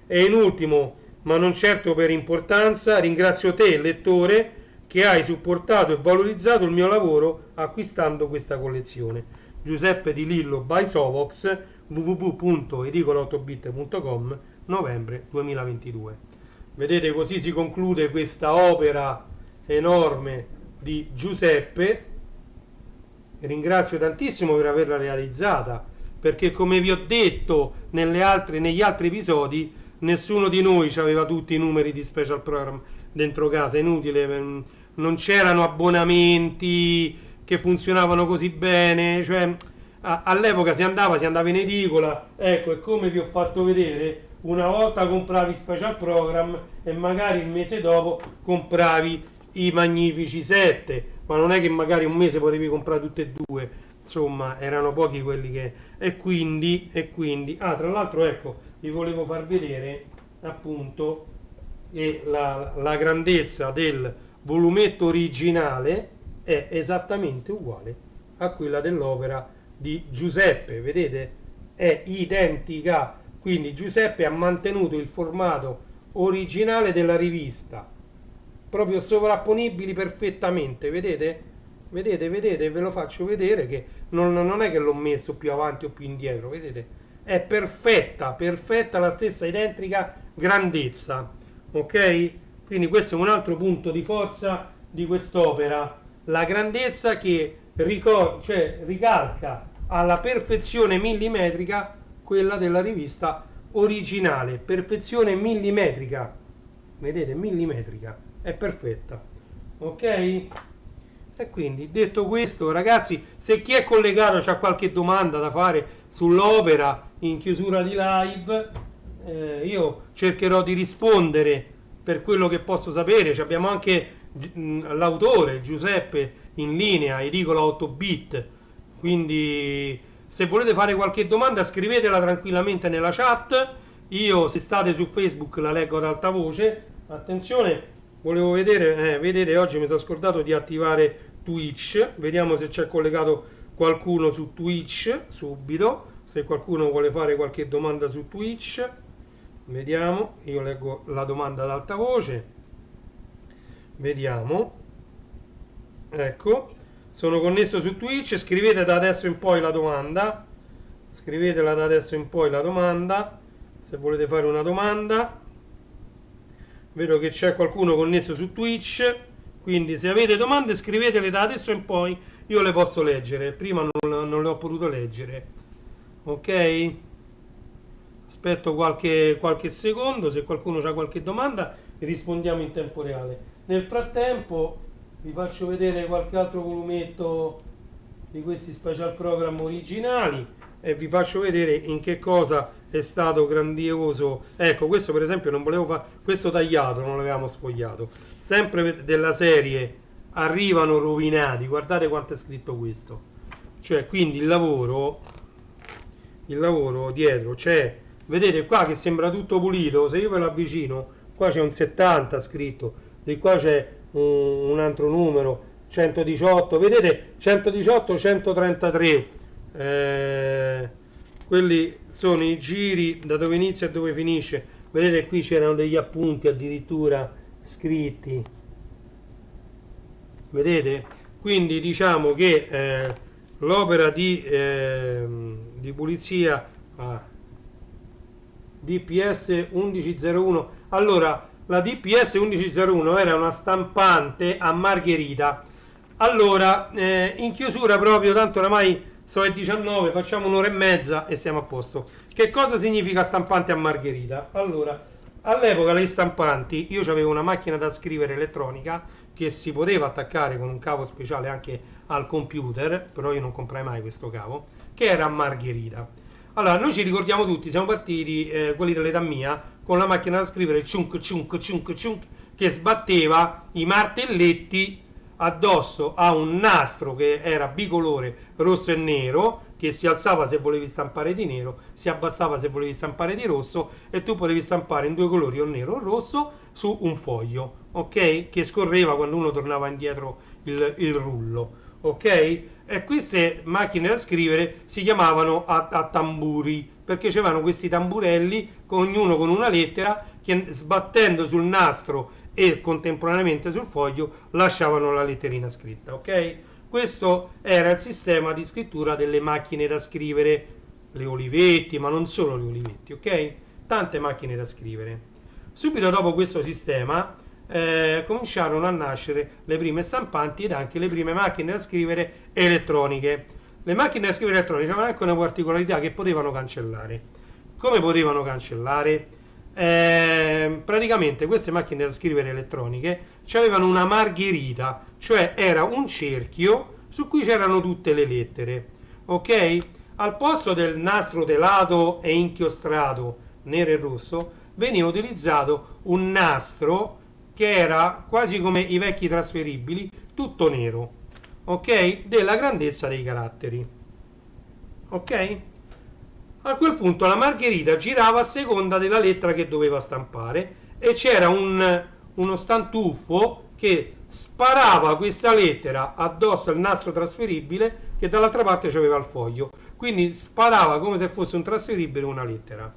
E in ultimo, ma non certo per importanza, ringrazio te, lettore, che hai supportato e valorizzato il mio lavoro acquistando questa collezione. Giuseppe Di Lillo by Sovox, www.edicola8bit.com, novembre 2022. Vedete, così si conclude questa opera enorme di Giuseppe. Ringrazio tantissimo per averla realizzata, perché come vi ho detto negli altri episodi, nessuno di noi aveva tutti i numeri di Special Program dentro casa, è inutile, non c'erano abbonamenti che funzionavano così bene, cioè all'epoca si andava in edicola, ecco, e come vi ho fatto vedere, una volta compravi Special Program e magari il mese dopo compravi i Magnifici 7, ma non è che magari un mese potevi comprare tutte e due, insomma erano pochi quelli che... e quindi tra l'altro, ecco, vi volevo far vedere appunto la grandezza del volumetto originale è esattamente uguale a quella dell'opera di Giuseppe, vedete? È identica, quindi Giuseppe ha mantenuto il formato originale della rivista, proprio sovrapponibili perfettamente, vedete? vedete, ve lo faccio vedere che non è che l'ho messo più avanti o più indietro, vedete? È perfetta, la stessa identica grandezza, ok? Quindi questo è un altro punto di forza di quest'opera, la grandezza che ricalca alla perfezione millimetrica quella della rivista originale, perfezione millimetrica, vedete, millimetrica, è perfetta, ok? E quindi detto questo, ragazzi, se chi è collegato ha qualche domanda da fare sull'opera in chiusura di live, io cercherò di rispondere per quello che posso sapere. Abbiamo anche l'autore Giuseppe in linea, edicola 8 bit, quindi se volete fare qualche domanda scrivetela tranquillamente nella chat. Io, se state su Facebook, la leggo ad alta voce. Attenzione, volevo vedere, vedete, oggi mi sono scordato di attivare Twitch, vediamo se c'è collegato qualcuno su Twitch subito, se qualcuno vuole fare qualche domanda su Twitch, vediamo, io leggo la domanda ad alta voce, vediamo, ecco, sono connesso su Twitch, scrivete da adesso in poi la domanda, scrivetela da adesso in poi la domanda, se volete fare una domanda. Vedo che c'è qualcuno connesso su Twitch, quindi se avete domande scrivetele da adesso in poi, io le posso leggere, prima non le ho potuto leggere, ok? Aspetto qualche secondo, se qualcuno ha qualche domanda rispondiamo in tempo reale. Nel frattempo vi faccio vedere qualche altro volumetto di questi special program originali e vi faccio vedere in che cosa è stato grandioso. Ecco, questo per esempio non volevo fare, questo tagliato, non l'avevamo sfogliato, sempre della serie Arrivano rovinati, guardate quanto è scritto questo, cioè quindi il lavoro dietro c'è, vedete qua che sembra tutto pulito, se io ve lo avvicino qua c'è un 70 scritto, di qua c'è un altro numero 118, vedete 118 133, quelli sono i giri da dove inizia e dove finisce, vedete qui c'erano degli appunti addirittura scritti, vedete, quindi diciamo che l'opera di pulizia DPS 1101, allora la DPS 1101 era una stampante a margherita. Allora in chiusura proprio, tanto oramai sono le 19, facciamo un'ora e mezza e siamo a posto. Che cosa significa stampante a margherita? Allora, all'epoca le stampanti, io avevo una macchina da scrivere elettronica che si poteva attaccare con un cavo speciale anche al computer, però io non comprai mai questo cavo, che era a margherita. Allora, noi ci ricordiamo tutti, siamo partiti, quelli dell'età mia, con la macchina da scrivere ciunk ciunk ciunk ciunk, che sbatteva i martelletti addosso a un nastro che era bicolore rosso e nero, che si alzava se volevi stampare di nero, si abbassava se volevi stampare di rosso, e tu potevi stampare in due colori, o nero o rosso, su un foglio, ok? Che scorreva quando uno tornava indietro il rullo, ok? E queste macchine da scrivere si chiamavano a tamburi, perché c'erano questi tamburelli, ognuno con una lettera, che sbattendo sul nastro e contemporaneamente sul foglio lasciavano la letterina scritta, ok? Questo era il sistema di scrittura delle macchine da scrivere, le Olivetti, ma non solo le Olivetti, ok? Tante macchine da scrivere. Subito dopo questo sistema cominciarono a nascere le prime stampanti ed anche le prime macchine da scrivere elettroniche. Le macchine da scrivere elettroniche avevano anche una particolarità, che potevano cancellare. Come potevano cancellare? Praticamente queste macchine da scrivere elettroniche avevano una margherita, cioè era un cerchio su cui c'erano tutte le lettere, ok? Al posto del nastro telato e inchiostrato nero e rosso veniva utilizzato un nastro che era quasi come i vecchi trasferibili, tutto nero, ok? Della grandezza dei caratteri, ok? A quel punto la margherita girava a seconda della lettera che doveva stampare e c'era uno stantuffo che sparava questa lettera addosso al nastro trasferibile che dall'altra parte c'aveva il foglio, quindi sparava come se fosse un trasferibile una lettera,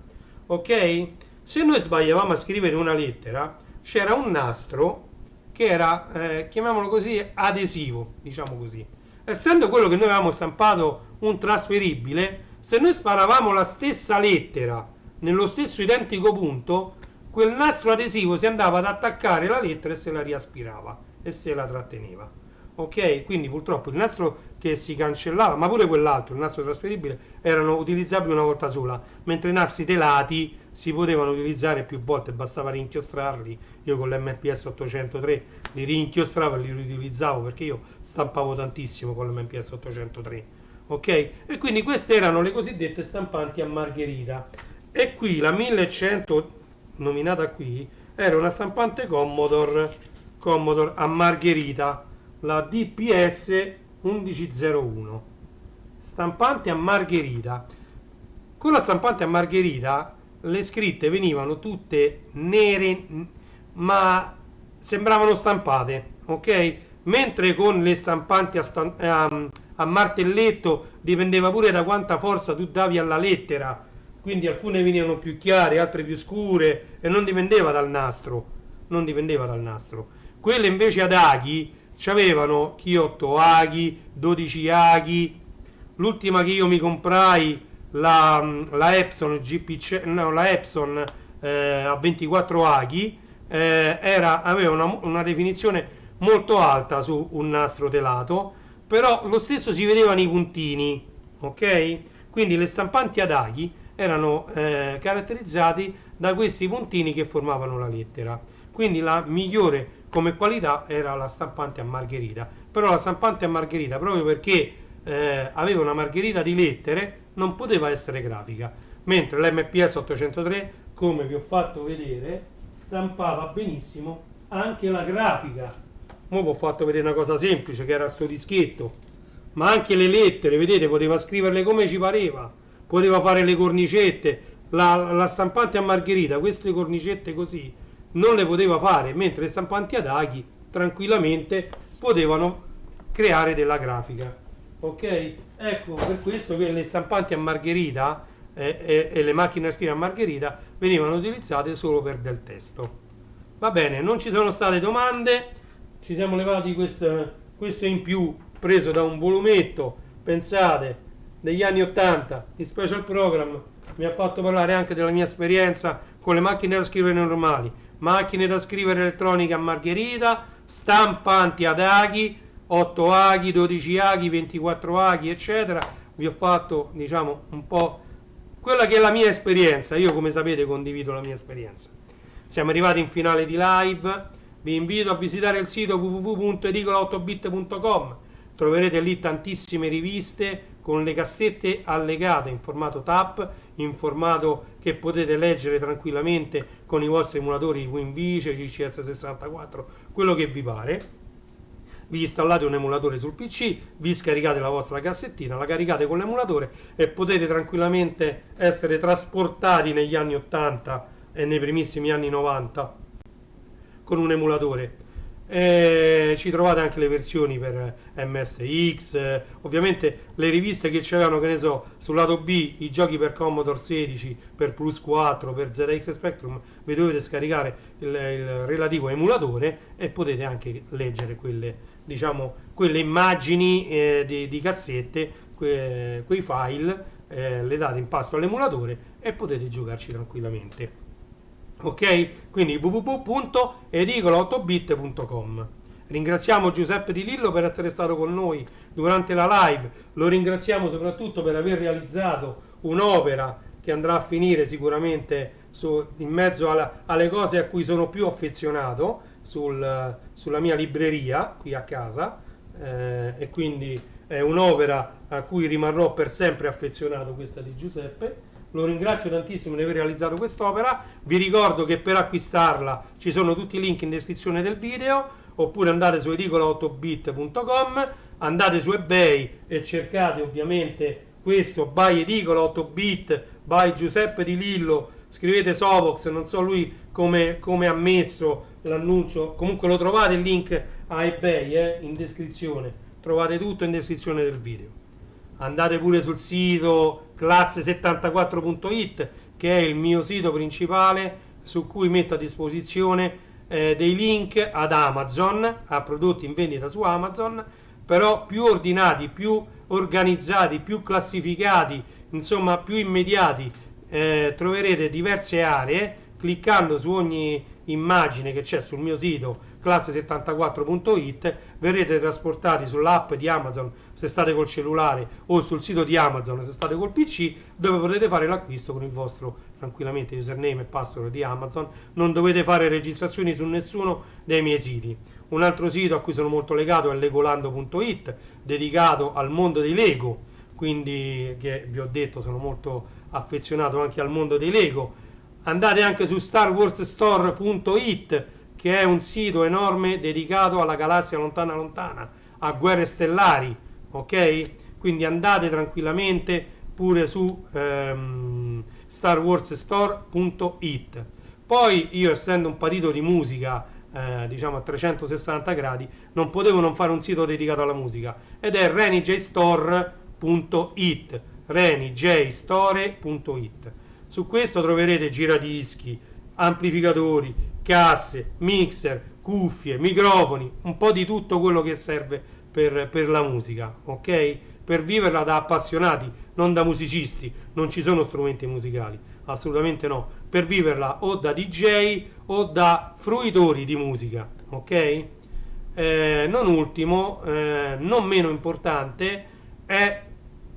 ok? Se noi sbagliavamo a scrivere una lettera c'era un nastro che era, chiamiamolo così, adesivo, diciamo così. Essendo quello che noi avevamo stampato un trasferibile, se noi sparavamo la stessa lettera nello stesso identico punto, quel nastro adesivo si andava ad attaccare la lettera e se la riaspirava e se la tratteneva. Ok? Quindi purtroppo il nastro che si cancellava, ma pure quell'altro, il nastro trasferibile, erano utilizzabili una volta sola, mentre i nastri telati si potevano utilizzare più volte, bastava rinchiostrarli. Io con l'MPS 803 li rinchiostravo e li riutilizzavo perché io stampavo tantissimo con l'MPS 803. Ok? E quindi queste erano le cosiddette stampanti a margherita. E qui la 1100 nominata qui era una stampante Commodore a margherita, la DPS 1101, stampante a margherita. Con la stampante a margherita le scritte venivano tutte nere, ma sembravano stampate, ok? Mentre con le stampanti a martelletto dipendeva pure da quanta forza tu davi alla lettera, quindi alcune venivano più chiare, altre più scure, e non dipendeva dal nastro, non dipendeva dal nastro. Quelle invece ad aghi c'avevano chi 8 aghi, 12 aghi. L'ultima che io mi comprai, la Epson GPC, no, la Epson a 24 aghi, aveva una definizione molto alta su un nastro telato, però lo stesso si vedevano i puntini, ok? Quindi le stampanti ad aghi erano caratterizzati da questi puntini che formavano la lettera. Quindi la migliore come qualità era la stampante a margherita, però la stampante a margherita, proprio perché aveva una margherita di lettere, non poteva essere grafica, mentre l'MPS 803, come vi ho fatto vedere, stampava benissimo anche la grafica. Ora vi ho fatto vedere una cosa semplice, che era sto dischetto, ma anche le lettere, vedete, poteva scriverle come ci pareva, poteva fare le cornicette. La stampante a margherita queste cornicette così non le poteva fare, mentre le stampanti ad aghi tranquillamente potevano creare della grafica. Ok? Ecco, per questo che le stampanti a margherita e le macchine a scrivere a margherita venivano utilizzate solo per del testo. Va bene, non ci sono state domande, ci siamo levati questo in più preso da un volumetto, pensate, degli anni 80 di Special Program. Mi ha fatto parlare anche della mia esperienza con le macchine da scrivere normali, macchine da scrivere elettroniche a margherita, stampanti ad aghi, 8 aghi, 12 aghi, 24 aghi, eccetera. Vi ho fatto, diciamo, un po' quella che è la mia esperienza. Io, come sapete, condivido la mia esperienza. Siamo arrivati in finale di live. Vi invito a visitare il sito www.edicola8bit.com. Troverete lì tantissime riviste con le cassette allegate in formato TAP, in formato che potete leggere tranquillamente con i vostri emulatori WinVice, CCS64, quello che vi pare. Vi installate un emulatore sul PC, vi scaricate la vostra cassettina, la caricate con l'emulatore e potete tranquillamente essere trasportati negli anni 80 e nei primissimi anni 90 con un emulatore. Ci trovate anche le versioni per MSX, ovviamente le riviste che c'erano, che ne so, sul lato B i giochi per Commodore 16, per Plus 4, per ZX Spectrum. Vi dovete scaricare il relativo emulatore e potete anche leggere quelle, diciamo, quelle immagini di cassette, quei file, le date in pasto all'emulatore e potete giocarci tranquillamente. Ok? Quindi www.edicola8bit.com. Ringraziamo Giuseppe Di Lillo per essere stato con noi durante la live, lo ringraziamo soprattutto per aver realizzato un'opera che andrà a finire sicuramente in mezzo alle cose a cui sono più affezionato sulla mia libreria qui a casa, e quindi è un'opera a cui rimarrò per sempre affezionato, questa di Giuseppe. Lo ringrazio tantissimo di aver realizzato quest'opera. Vi ricordo che per acquistarla ci sono tutti i link in descrizione del video, oppure andate su edicola8bit.com, andate su eBay e cercate ovviamente questo by Edicola 8bit by Giuseppe Di Lillo, scrivete Sovox, non so lui come ha messo l'annuncio, comunque lo trovate il link a eBay in descrizione, trovate tutto in descrizione del video. Andate pure sul sito classe74.it, che è il mio sito principale su cui metto a disposizione dei link ad Amazon, a prodotti in vendita su Amazon, però più ordinati, più organizzati, più classificati, insomma più immediati. Troverete diverse aree. Cliccando su ogni immagine che c'è sul mio sito classe74.it verrete trasportati sull'app di Amazon se state col cellulare o sul sito di Amazon se state col PC, dove potete fare l'acquisto con il vostro tranquillamente username e password di Amazon. Non dovete fare registrazioni su nessuno dei miei siti. Un altro sito a cui sono molto legato è legolando.it, dedicato al mondo dei Lego, quindi che vi ho detto sono molto affezionato anche al mondo dei Lego. Andate anche su starwarsstore.it, che è un sito enorme dedicato alla galassia lontana lontana, a guerre stellari, ok? Quindi andate tranquillamente pure su starwarsstore.it. Poi io, essendo un patito di musica diciamo a 360 gradi, non potevo non fare un sito dedicato alla musica, ed è renijstore.it, renijstore.it. Su questo troverete giradischi, amplificatori, casse, mixer, cuffie, microfoni, un po' di tutto quello che serve per la musica, ok? Per viverla da appassionati, non da musicisti. Non ci sono strumenti musicali, assolutamente no. Per viverla o da DJ o da fruitori di musica, ok? Non ultimo, non meno importante, è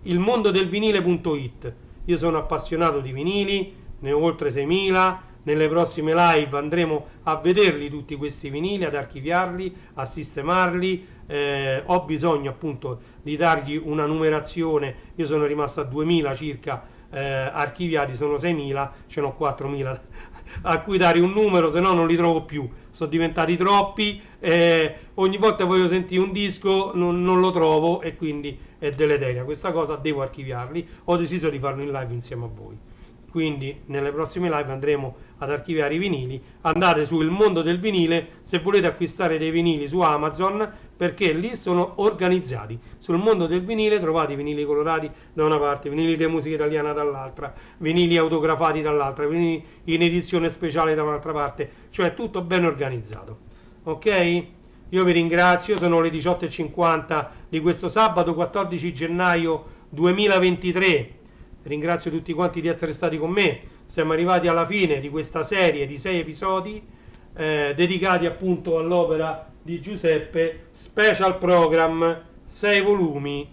il mondo del vinile.it. Io sono appassionato di vinili, ne ho oltre 6.000. Nelle prossime live andremo a vederli tutti questi vinili, ad archiviarli, a sistemarli. Ho bisogno appunto di dargli una numerazione. Io sono rimasto a 2.000 circa archiviati, sono 6.000, ce n'ho 4.000 a cui dare un numero, se no non li trovo più. Sono diventati troppi. Ogni volta che voglio sentire un disco non lo trovo, e quindi è deleteria questa cosa. Devo archiviarli. Ho deciso di farlo in live insieme a voi, quindi nelle prossime live andremo ad archiviare i vinili. Andate su Il Mondo del Vinile se volete acquistare dei vinili su Amazon, perché lì sono organizzati. Sul Mondo del Vinile trovate i vinili colorati da una parte, vinili di musica italiana dall'altra, vinili autografati dall'altra, vinili in edizione speciale da un'altra parte, cioè tutto ben organizzato, ok? Io vi ringrazio, sono le 18:50 di questo sabato 14 gennaio 2023. Ringrazio tutti quanti di essere stati con me. Siamo arrivati alla fine di questa serie di 6 episodi dedicati appunto all'opera di Giuseppe, special program, 6 volumi,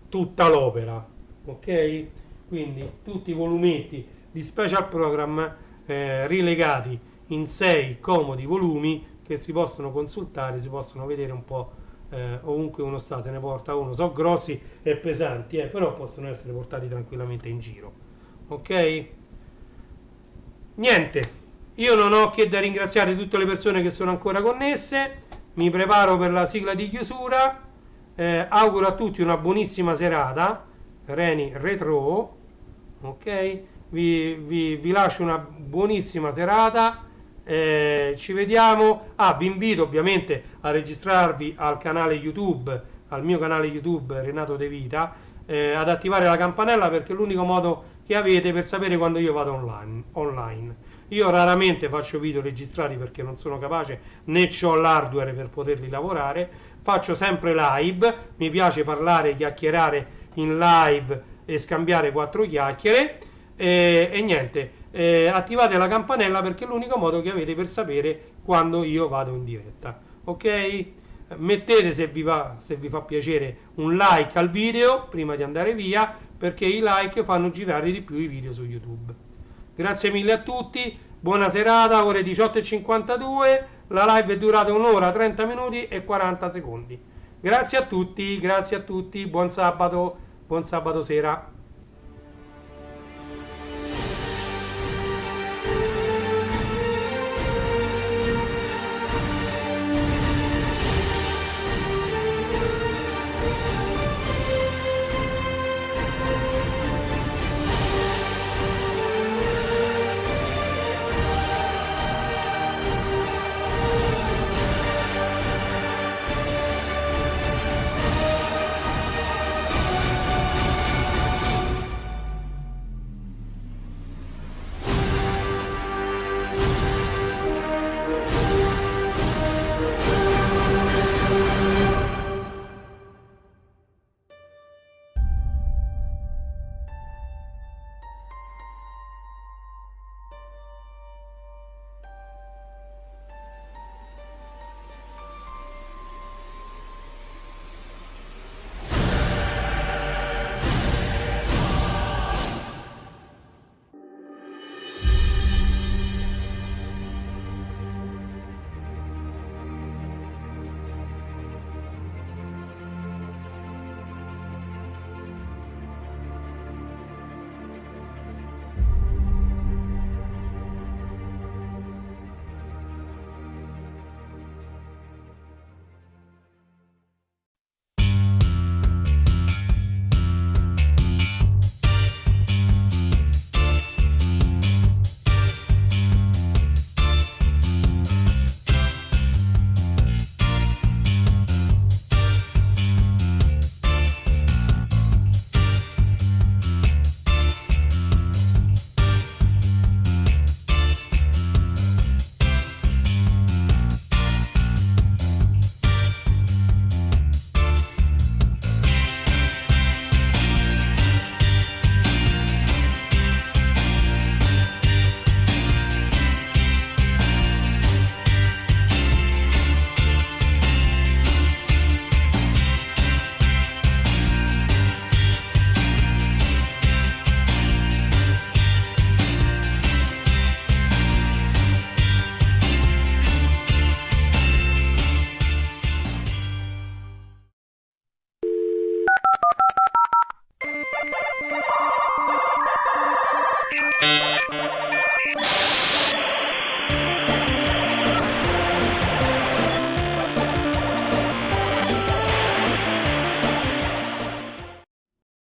tutta l'opera, ok? Quindi tutti i volumetti di special program rilegati in 6 comodi volumi che si possono consultare, si possono vedere un po' ovunque uno sta, se ne porta uno. Sono grossi e pesanti, però possono essere portati tranquillamente in giro, ok? Niente, io non ho che da ringraziare tutte le persone che sono ancora connesse. Mi preparo per la sigla di chiusura. Auguro a tutti una buonissima serata. Reni Retro, ok? Vi lascio una buonissima serata. Ci vediamo. Vi invito ovviamente a registrarvi al canale YouTube, al mio canale YouTube Renato De Vita, ad attivare la campanella, perché è l'unico modo che avete per sapere quando io vado online. Io raramente faccio video registrati perché non sono capace, né ho l'hardware per poterli lavorare. Faccio sempre live, mi piace parlare, chiacchierare in live e scambiare 4 chiacchiere, e niente. Attivate la campanella perché è l'unico modo che avete per sapere quando io vado in diretta, ok? Mettete, se vi fa piacere, un like al video prima di andare via, perché i like fanno girare di più i video su YouTube. Grazie mille a tutti, buona serata. Ore 18:52, la live è durata 1 ora 30 minuti e 40 secondi. Grazie a tutti, buon sabato sera.